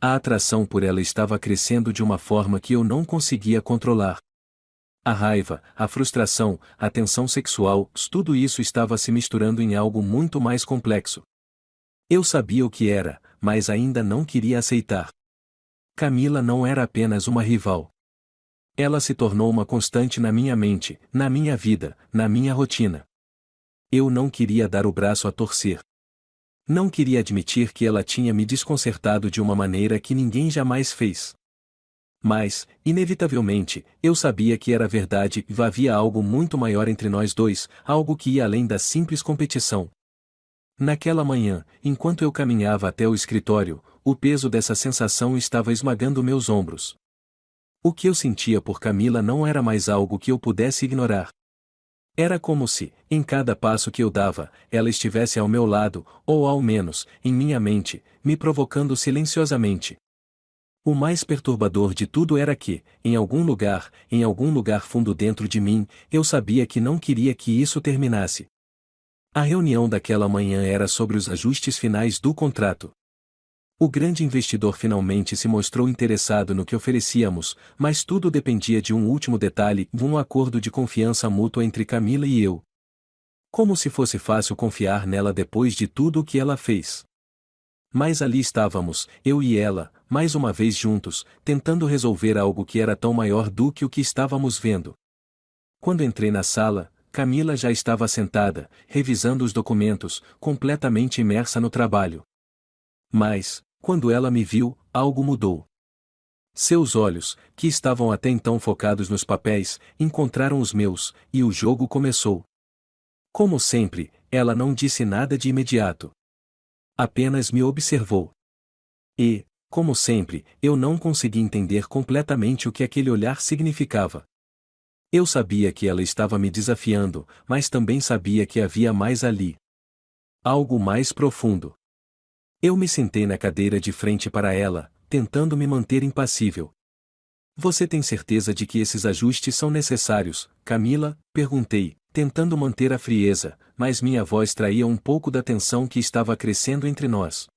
A atração por ela estava crescendo de uma forma que eu não conseguia controlar. A raiva, a frustração, a tensão sexual, tudo isso estava se misturando em algo muito mais complexo. Eu sabia o que era, mas ainda não queria aceitar. Camila não era apenas uma rival. Ela se tornou uma constante na minha mente, na minha vida, na minha rotina. Eu não queria dar o braço a torcer. Não queria admitir que ela tinha me desconcertado de uma maneira que ninguém jamais fez. Mas, inevitavelmente, eu sabia que era verdade e havia algo muito maior entre nós dois, algo que ia além da simples competição. Naquela manhã, enquanto eu caminhava até o escritório, o peso dessa sensação estava esmagando meus ombros. O que eu sentia por Camila não era mais algo que eu pudesse ignorar. Era como se, em cada passo que eu dava, ela estivesse ao meu lado, ou ao menos, em minha mente, me provocando silenciosamente. O mais perturbador de tudo era que, em algum lugar fundo dentro de mim, eu sabia que não queria que isso terminasse. A reunião daquela manhã era sobre os ajustes finais do contrato. O grande investidor finalmente se mostrou interessado no que oferecíamos, mas tudo dependia de um último detalhe, um acordo de confiança mútua entre Camila e eu. Como se fosse fácil confiar nela depois de tudo o que ela fez. Mas ali estávamos, eu e ela, mais uma vez juntos, tentando resolver algo que era tão maior do que o que estávamos vendo. Quando entrei na sala, Camila já estava sentada, revisando os documentos, completamente imersa no trabalho. Mas, quando ela me viu, algo mudou. Seus olhos, que estavam até então focados nos papéis, encontraram os meus, e o jogo começou. Como sempre, ela não disse nada de imediato. Apenas me observou. E, como sempre, eu não consegui entender completamente o que aquele olhar significava. Eu sabia que ela estava me desafiando, mas também sabia que havia mais ali. Algo mais profundo. Eu me sentei na cadeira de frente para ela, tentando me manter impassível. Você tem certeza de que esses ajustes são necessários, Camila? Perguntei, tentando manter a frieza, mas minha voz traía um pouco da tensão que estava crescendo entre nós.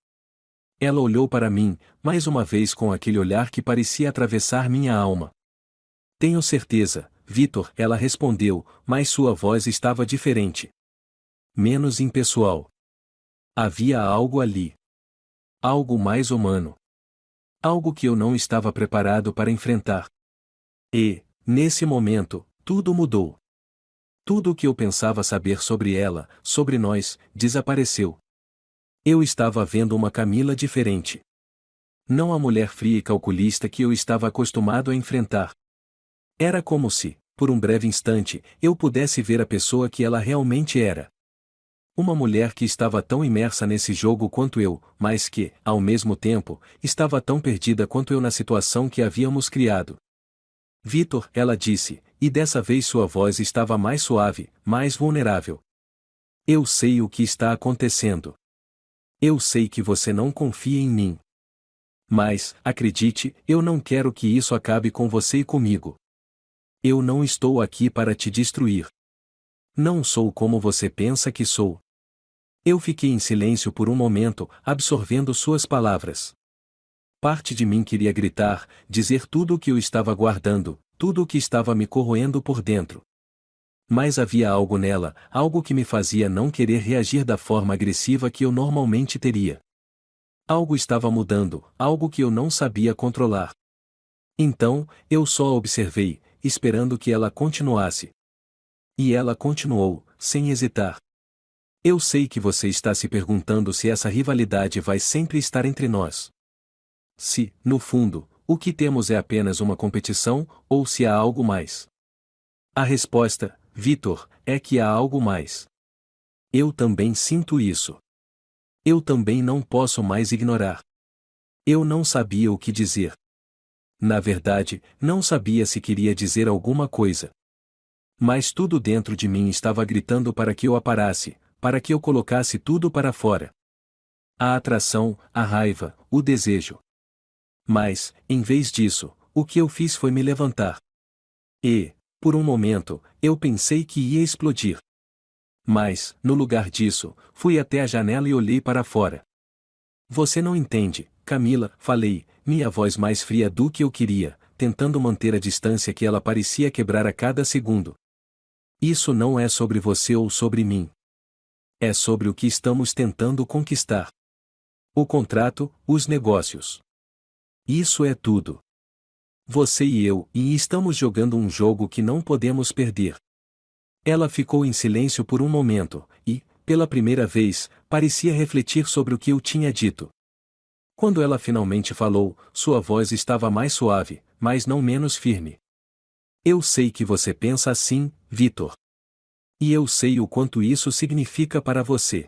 Ela olhou para mim, mais uma vez com aquele olhar que parecia atravessar minha alma. Tenho certeza, Vitor, ela respondeu, mas sua voz estava diferente. Menos impessoal. Havia algo ali. Algo mais humano. Algo que eu não estava preparado para enfrentar. E, nesse momento, tudo mudou. Tudo o que eu pensava saber sobre ela, sobre nós, desapareceu. Eu estava vendo uma Camila diferente. Não a mulher fria e calculista que eu estava acostumado a enfrentar. Era como se, por um breve instante, eu pudesse ver a pessoa que ela realmente era. Uma mulher que estava tão imersa nesse jogo quanto eu, mas que, ao mesmo tempo, estava tão perdida quanto eu na situação que havíamos criado. Vitor, ela disse, e dessa vez sua voz estava mais suave, mais vulnerável. Eu sei o que está acontecendo. Eu sei que você não confia em mim. Mas, acredite, eu não quero que isso acabe com você e comigo. Eu não estou aqui para te destruir. Não sou como você pensa que sou. Eu fiquei em silêncio por um momento, absorvendo suas palavras. Parte de mim queria gritar, dizer tudo o que eu estava guardando, tudo o que estava me corroendo por dentro. Mas havia algo nela, algo que me fazia não querer reagir da forma agressiva que eu normalmente teria. Algo estava mudando, algo que eu não sabia controlar. Então, eu só a observei, esperando que ela continuasse. E ela continuou, sem hesitar. Eu sei que você está se perguntando se essa rivalidade vai sempre estar entre nós. Se, no fundo, o que temos é apenas uma competição, ou se há algo mais. A resposta, Vitor, é que há algo mais. Eu também sinto isso. Eu também não posso mais ignorar. Eu não sabia o que dizer. Na verdade, não sabia se queria dizer alguma coisa. Mas tudo dentro de mim estava gritando para que eu a parasse, para que eu colocasse tudo para fora. A atração, a raiva, o desejo. Mas, em vez disso, o que eu fiz foi me levantar. E, por um momento, eu pensei que ia explodir. Mas, no lugar disso, fui até a janela e olhei para fora. Você não entende, Camila, falei, minha voz mais fria do que eu queria, tentando manter a distância que ela parecia quebrar a cada segundo. Isso não é sobre você ou sobre mim. É sobre o que estamos tentando conquistar. O contrato, os negócios. Isso é tudo. Você e eu, e estamos jogando um jogo que não podemos perder. Ela ficou em silêncio por um momento, e, pela primeira vez, parecia refletir sobre o que eu tinha dito. Quando ela finalmente falou, sua voz estava mais suave, mas não menos firme. Eu sei que você pensa assim, Vitor. E eu sei o quanto isso significa para você.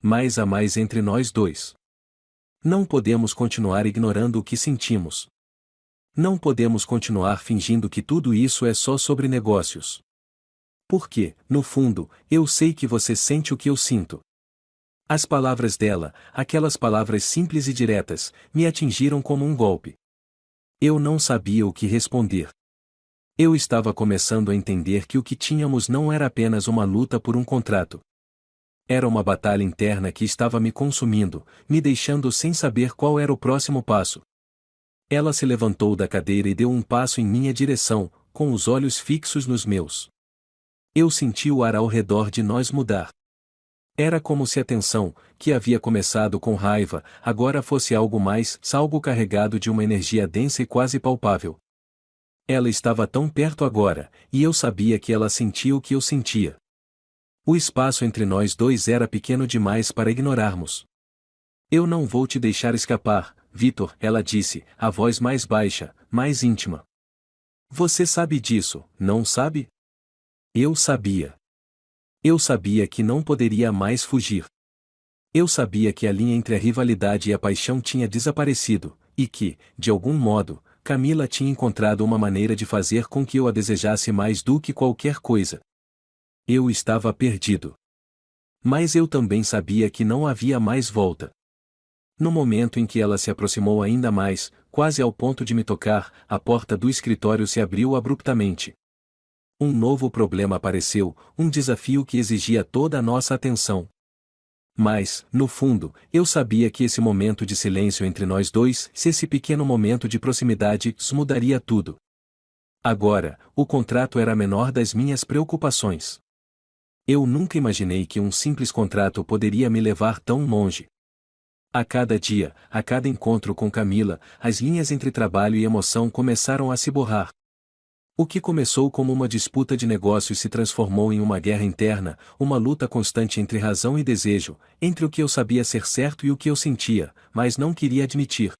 Mas há mais entre nós dois. Não podemos continuar ignorando o que sentimos. Não podemos continuar fingindo que tudo isso é só sobre negócios. Porque, no fundo, eu sei que você sente o que eu sinto. As palavras dela, aquelas palavras simples e diretas, me atingiram como um golpe. Eu não sabia o que responder. Eu estava começando a entender que o que tínhamos não era apenas uma luta por um contrato. Era uma batalha interna que estava me consumindo, me deixando sem saber qual era o próximo passo. Ela se levantou da cadeira e deu um passo em minha direção, com os olhos fixos nos meus. Eu senti o ar ao redor de nós mudar. Era como se a tensão, que havia começado com raiva, agora fosse algo mais, algo carregado de uma energia densa e quase palpável. Ela estava tão perto agora, e eu sabia que ela sentia o que eu sentia. O espaço entre nós dois era pequeno demais para ignorarmos. Eu não vou te deixar escapar, Vitor, ela disse, a voz mais baixa, mais íntima. Você sabe disso, não sabe? Eu sabia. Eu sabia que não poderia mais fugir. Eu sabia que a linha entre a rivalidade e a paixão tinha desaparecido, e que, de algum modo, Camila tinha encontrado uma maneira de fazer com que eu a desejasse mais do que qualquer coisa. Eu estava perdido. Mas eu também sabia que não havia mais volta. No momento em que ela se aproximou ainda mais, quase ao ponto de me tocar, a porta do escritório se abriu abruptamente. Um novo problema apareceu, um desafio que exigia toda a nossa atenção. Mas, no fundo, eu sabia que esse momento de silêncio entre nós dois, se esse pequeno momento de proximidade, mudaria tudo. Agora, o contrato era a menor das minhas preocupações. Eu nunca imaginei que um simples contrato poderia me levar tão longe. A cada dia, a cada encontro com Camila, as linhas entre trabalho e emoção começaram a se borrar. O que começou como uma disputa de negócios se transformou em uma guerra interna, uma luta constante entre razão e desejo, entre o que eu sabia ser certo e o que eu sentia, mas não queria admitir.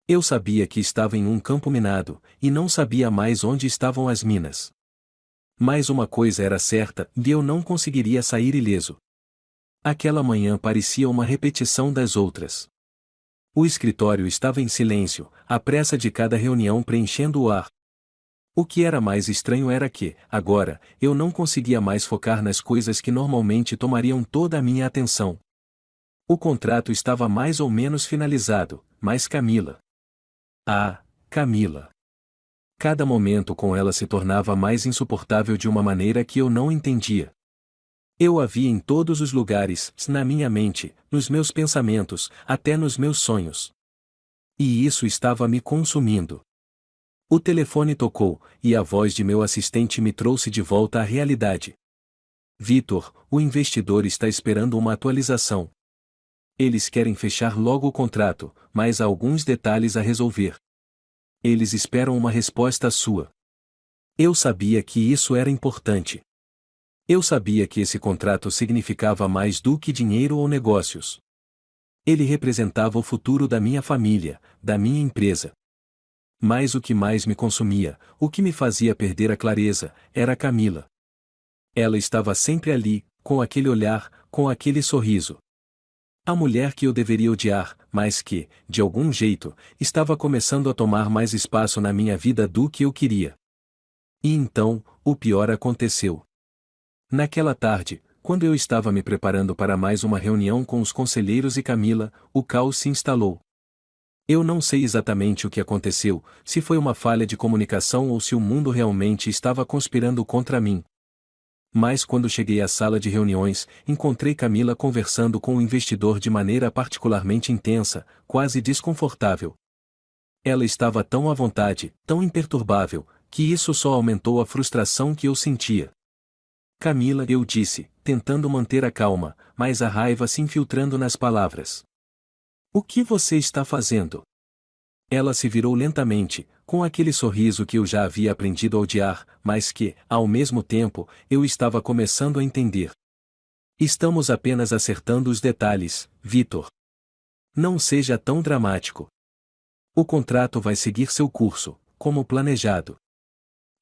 Eu sabia que estava em um campo minado, e não sabia mais onde estavam as minas. Mas uma coisa era certa, e eu não conseguiria sair ileso. Aquela manhã parecia uma repetição das outras. O escritório estava em silêncio, a pressa de cada reunião preenchendo o ar. O que era mais estranho era que, agora, eu não conseguia mais focar nas coisas que normalmente tomariam toda a minha atenção. O contrato estava mais ou menos finalizado, mas Camila. Ah, Camila. Cada momento com ela se tornava mais insuportável de uma maneira que eu não entendia. Eu a via em todos os lugares, na minha mente, nos meus pensamentos, até nos meus sonhos. E isso estava me consumindo. O telefone tocou, e a voz de meu assistente me trouxe de volta à realidade. Vitor, o investidor está esperando uma atualização. Eles querem fechar logo o contrato, mas há alguns detalhes a resolver. Eles esperam uma resposta sua. Eu sabia que isso era importante. Eu sabia que esse contrato significava mais do que dinheiro ou negócios. Ele representava o futuro da minha família, da minha empresa. Mas o que mais me consumia, o que me fazia perder a clareza, era Camila. Ela estava sempre ali, com aquele olhar, com aquele sorriso. A mulher que eu deveria odiar, mas que, de algum jeito, estava começando a tomar mais espaço na minha vida do que eu queria. E então, o pior aconteceu. Naquela tarde, quando eu estava me preparando para mais uma reunião com os conselheiros e Camila, o caos se instalou. Eu não sei exatamente o que aconteceu, se foi uma falha de comunicação ou se o mundo realmente estava conspirando contra mim. Mas quando cheguei à sala de reuniões, encontrei Camila conversando com o investidor de maneira particularmente intensa, quase desconfortável. Ela estava tão à vontade, tão imperturbável, que isso só aumentou a frustração que eu sentia. Camila, eu disse, tentando manter a calma, mas a raiva se infiltrando nas palavras. O que você está fazendo? Ela se virou lentamente, com aquele sorriso que eu já havia aprendido a odiar, mas que, ao mesmo tempo, eu estava começando a entender. Estamos apenas acertando os detalhes, Vitor. Não seja tão dramático. O contrato vai seguir seu curso, como planejado.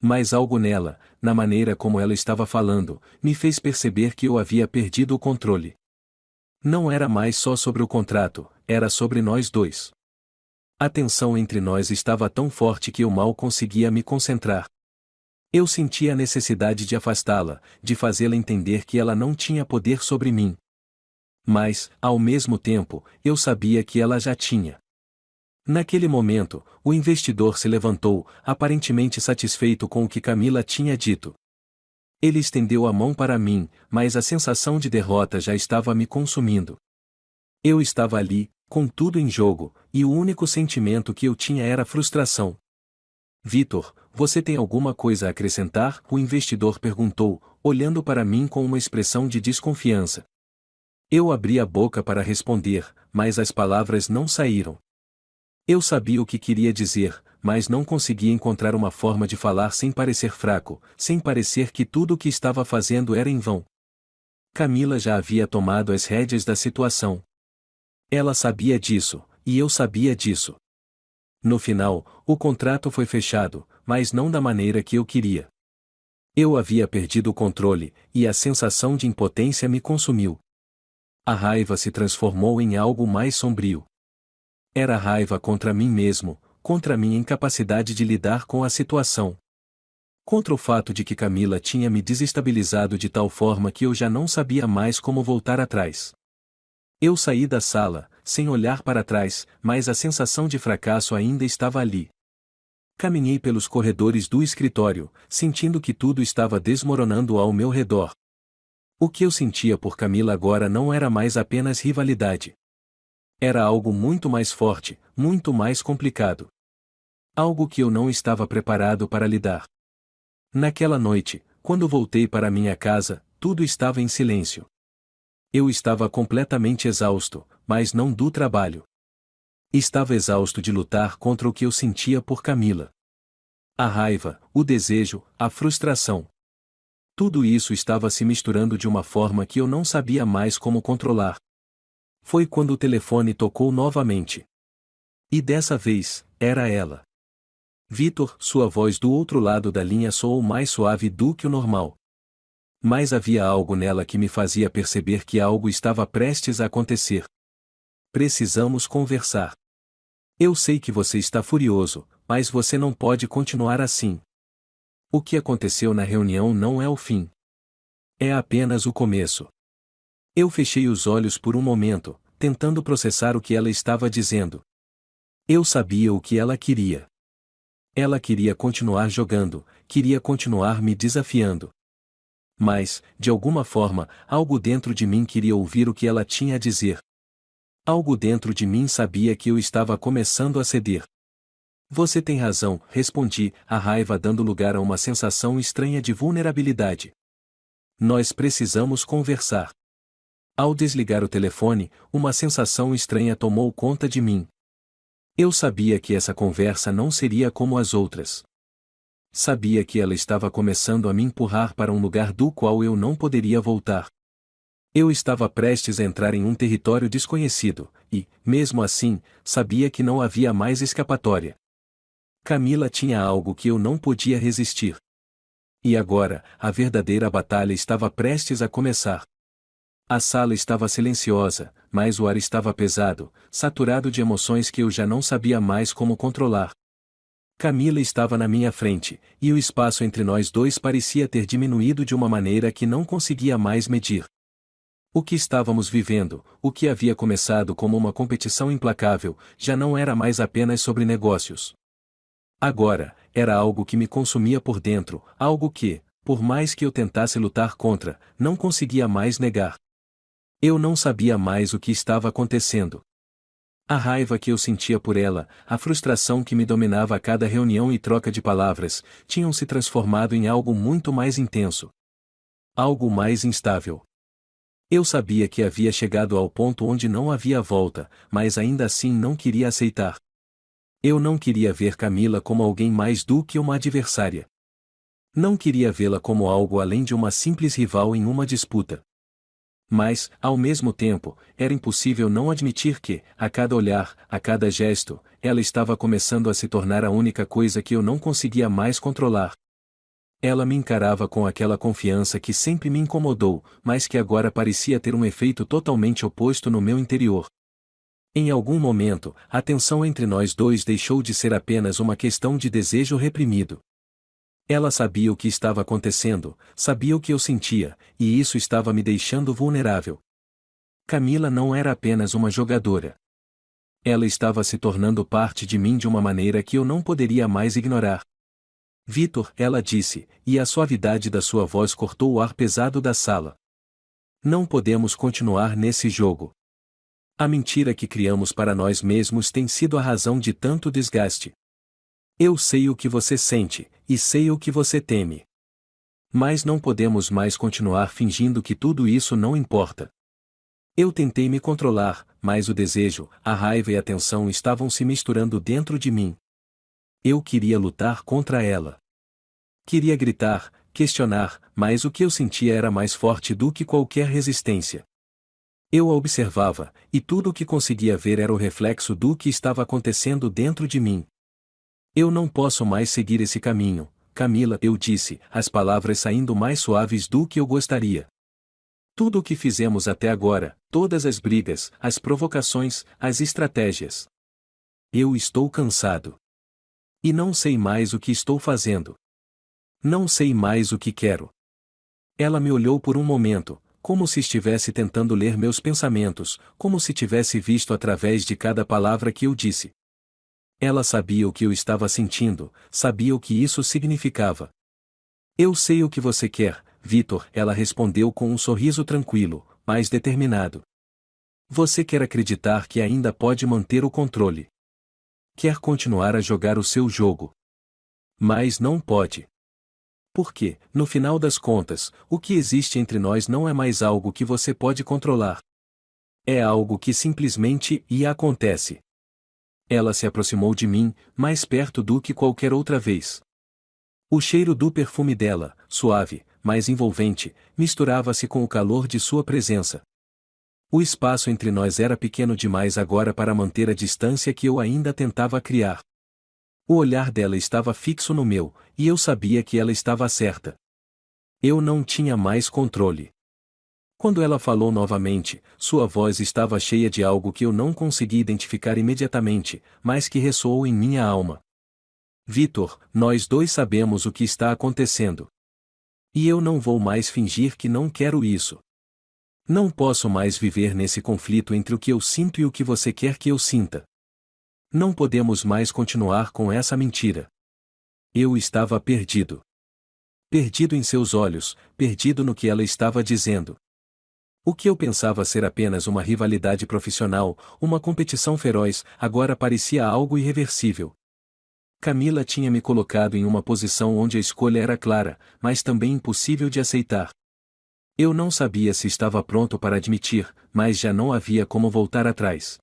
Mas algo nela, na maneira como ela estava falando, me fez perceber que eu havia perdido o controle. Não era mais só sobre o contrato, era sobre nós dois. A tensão entre nós estava tão forte que eu mal conseguia me concentrar. Eu sentia a necessidade de afastá-la, de fazê-la entender que ela não tinha poder sobre mim. Mas, ao mesmo tempo, eu sabia que ela já tinha. Naquele momento, o investidor se levantou, aparentemente satisfeito com o que Camila tinha dito. Ele estendeu a mão para mim, mas a sensação de derrota já estava me consumindo. Eu estava ali, com tudo em jogo, e o único sentimento que eu tinha era frustração. Vitor, você tem alguma coisa a acrescentar? O investidor perguntou, olhando para mim com uma expressão de desconfiança. Eu abri a boca para responder, mas as palavras não saíram. Eu sabia o que queria dizer, mas não conseguia encontrar uma forma de falar sem parecer fraco, sem parecer que tudo o que estava fazendo era em vão. Camila já havia tomado as rédeas da situação. Ela sabia disso, e eu sabia disso. No final, o contrato foi fechado, mas não da maneira que eu queria. Eu havia perdido o controle, e a sensação de impotência me consumiu. A raiva se transformou em algo mais sombrio. Era raiva contra mim mesmo, contra minha incapacidade de lidar com a situação. Contra o fato de que Camila tinha me desestabilizado de tal forma que eu já não sabia mais como voltar atrás. Eu saí da sala, sem olhar para trás, mas a sensação de fracasso ainda estava ali. Caminhei pelos corredores do escritório, sentindo que tudo estava desmoronando ao meu redor. O que eu sentia por Camila agora não era mais apenas rivalidade. Era algo muito mais forte, muito mais complicado. Algo que eu não estava preparado para lidar. Naquela noite, quando voltei para minha casa, tudo estava em silêncio. Eu estava completamente exausto, mas não do trabalho. Estava exausto de lutar contra o que eu sentia por Camila. A raiva, o desejo, a frustração. Tudo isso estava se misturando de uma forma que eu não sabia mais como controlar. Foi quando o telefone tocou novamente. E dessa vez, era ela. Vitor, sua voz do outro lado da linha soou mais suave do que o normal. Mas havia algo nela que me fazia perceber que algo estava prestes a acontecer. Precisamos conversar. Eu sei que você está furioso, mas você não pode continuar assim. O que aconteceu na reunião não é o fim. É apenas o começo. Eu fechei os olhos por um momento, tentando processar o que ela estava dizendo. Eu sabia o que ela queria. Ela queria continuar jogando, queria continuar me desafiando. Mas, de alguma forma, algo dentro de mim queria ouvir o que ela tinha a dizer. Algo dentro de mim sabia que eu estava começando a ceder. Você tem razão, respondi, a raiva dando lugar a uma sensação estranha de vulnerabilidade. Nós precisamos conversar. Ao desligar o telefone, uma sensação estranha tomou conta de mim. Eu sabia que essa conversa não seria como as outras. Sabia que ela estava começando a me empurrar para um lugar do qual eu não poderia voltar. Eu estava prestes a entrar em um território desconhecido, e, mesmo assim, sabia que não havia mais escapatória. Camila tinha algo que eu não podia resistir. E agora, a verdadeira batalha estava prestes a começar. A sala estava silenciosa, mas o ar estava pesado, saturado de emoções que eu já não sabia mais como controlar. Camila estava na minha frente, e o espaço entre nós dois parecia ter diminuído de uma maneira que não conseguia mais medir. O que estávamos vivendo, o que havia começado como uma competição implacável, já não era mais apenas sobre negócios. Agora, era algo que me consumia por dentro, algo que, por mais que eu tentasse lutar contra, não conseguia mais negar. Eu não sabia mais o que estava acontecendo. A raiva que eu sentia por ela, a frustração que me dominava a cada reunião e troca de palavras, tinham se transformado em algo muito mais intenso. Algo mais instável. Eu sabia que havia chegado ao ponto onde não havia volta, mas ainda assim não queria aceitar. Eu não queria ver Camila como alguém mais do que uma adversária. Não queria vê-la como algo além de uma simples rival em uma disputa. Mas, ao mesmo tempo, era impossível não admitir que, a cada olhar, a cada gesto, ela estava começando a se tornar a única coisa que eu não conseguia mais controlar. Ela me encarava com aquela confiança que sempre me incomodou, mas que agora parecia ter um efeito totalmente oposto no meu interior. Em algum momento, a tensão entre nós dois deixou de ser apenas uma questão de desejo reprimido. Ela sabia o que estava acontecendo, sabia o que eu sentia, e isso estava me deixando vulnerável. Camila não era apenas uma jogadora. Ela estava se tornando parte de mim de uma maneira que eu não poderia mais ignorar. Vitor, ela disse, e a suavidade da sua voz cortou o ar pesado da sala. Não podemos continuar nesse jogo. A mentira que criamos para nós mesmos tem sido a razão de tanto desgaste. Eu sei o que você sente, e sei o que você teme. Mas não podemos mais continuar fingindo que tudo isso não importa. Eu tentei me controlar, mas o desejo, a raiva e a tensão estavam se misturando dentro de mim. Eu queria lutar contra ela. Queria gritar, questionar, mas o que eu sentia era mais forte do que qualquer resistência. Eu a observava, e tudo o que conseguia ver era o reflexo do que estava acontecendo dentro de mim. Eu não posso mais seguir esse caminho, Camila, eu disse, as palavras saindo mais suaves do que eu gostaria. Tudo o que fizemos até agora, todas as brigas, as provocações, as estratégias. Eu estou cansado. E não sei mais o que estou fazendo. Não sei mais o que quero. Ela me olhou por um momento, como se estivesse tentando ler meus pensamentos, como se tivesse visto através de cada palavra que eu disse. Ela sabia o que eu estava sentindo, sabia o que isso significava. Eu sei o que você quer, Vitor, ela respondeu com um sorriso tranquilo, mas determinado. Você quer acreditar que ainda pode manter o controle. Quer continuar a jogar o seu jogo. Mas não pode. Porque, no final das contas, o que existe entre nós não é mais algo que você pode controlar. É algo que simplesmente acontece. Ela se aproximou de mim, mais perto do que qualquer outra vez. O cheiro do perfume dela, suave, mas envolvente, misturava-se com o calor de sua presença. O espaço entre nós era pequeno demais agora para manter a distância que eu ainda tentava criar. O olhar dela estava fixo no meu, e eu sabia que ela estava certa. Eu não tinha mais controle. Quando ela falou novamente, sua voz estava cheia de algo que eu não consegui identificar imediatamente, mas que ressoou em minha alma. Vitor, nós dois sabemos o que está acontecendo. E eu não vou mais fingir que não quero isso. Não posso mais viver nesse conflito entre o que eu sinto e o que você quer que eu sinta. Não podemos mais continuar com essa mentira. Eu estava perdido. Perdido em seus olhos, perdido no que ela estava dizendo. O que eu pensava ser apenas uma rivalidade profissional, uma competição feroz, agora parecia algo irreversível. Camila tinha me colocado em uma posição onde a escolha era clara, mas também impossível de aceitar. Eu não sabia se estava pronto para admitir, mas já não havia como voltar atrás.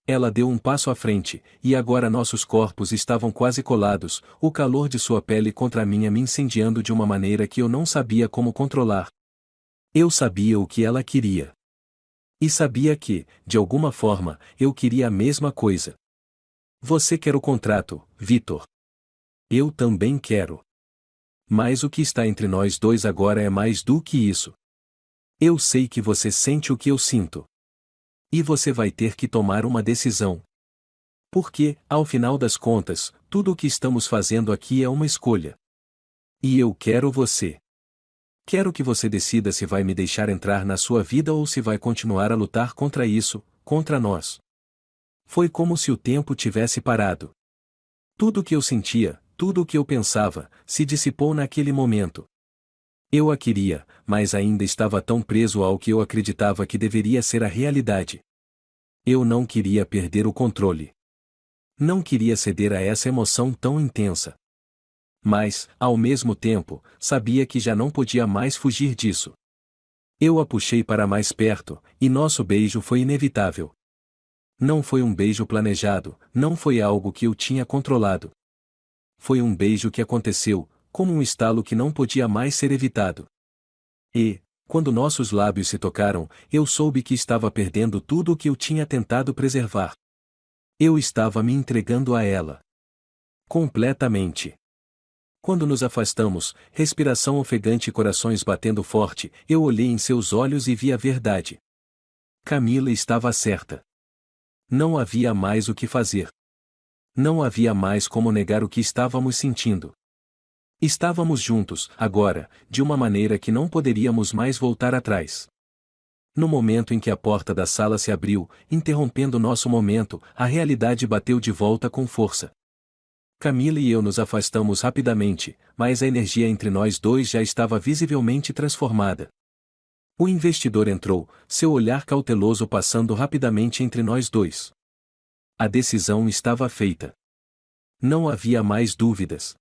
Ela deu um passo à frente, e agora nossos corpos estavam quase colados, o calor de sua pele contra a minha me incendiando de uma maneira que eu não sabia como controlar. Eu sabia o que ela queria. E sabia que, de alguma forma, eu queria a mesma coisa. Você quer o contrato, Vitor? Eu também quero. Mas o que está entre nós dois agora é mais do que isso. Eu sei que você sente o que eu sinto. E você vai ter que tomar uma decisão. Porque, ao final das contas, tudo o que estamos fazendo aqui é uma escolha. E eu quero você. Quero que você decida se vai me deixar entrar na sua vida ou se vai continuar a lutar contra isso, contra nós. Foi como se o tempo tivesse parado. Tudo o que eu sentia, tudo o que eu pensava, se dissipou naquele momento. Eu a queria, mas ainda estava tão preso ao que eu acreditava que deveria ser a realidade. Eu não queria perder o controle. Não queria ceder a essa emoção tão intensa. Mas, ao mesmo tempo, sabia que já não podia mais fugir disso. Eu a puxei para mais perto, e nosso beijo foi inevitável. Não foi um beijo planejado, não foi algo que eu tinha controlado. Foi um beijo que aconteceu, como um estalo que não podia mais ser evitado. E, quando nossos lábios se tocaram, eu soube que estava perdendo tudo o que eu tinha tentado preservar. Eu estava me entregando a ela. Completamente. Quando nos afastamos, respiração ofegante e corações batendo forte, eu olhei em seus olhos e vi a verdade. Camila estava certa. Não havia mais o que fazer. Não havia mais como negar o que estávamos sentindo. Estávamos juntos, agora, de uma maneira que não poderíamos mais voltar atrás. No momento em que a porta da sala se abriu, interrompendo nosso momento, a realidade bateu de volta com força. Camila e eu nos afastamos rapidamente, mas a energia entre nós dois já estava visivelmente transformada. O investidor entrou, seu olhar cauteloso passando rapidamente entre nós dois. A decisão estava feita. Não havia mais dúvidas.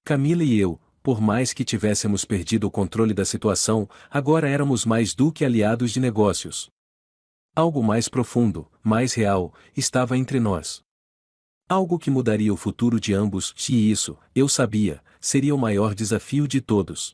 Camila e eu, por mais que tivéssemos perdido o controle da situação, agora éramos mais do que aliados de negócios. Algo mais profundo, mais real, estava entre nós. Algo que mudaria o futuro de ambos, e isso, eu sabia, seria o maior desafio de todos.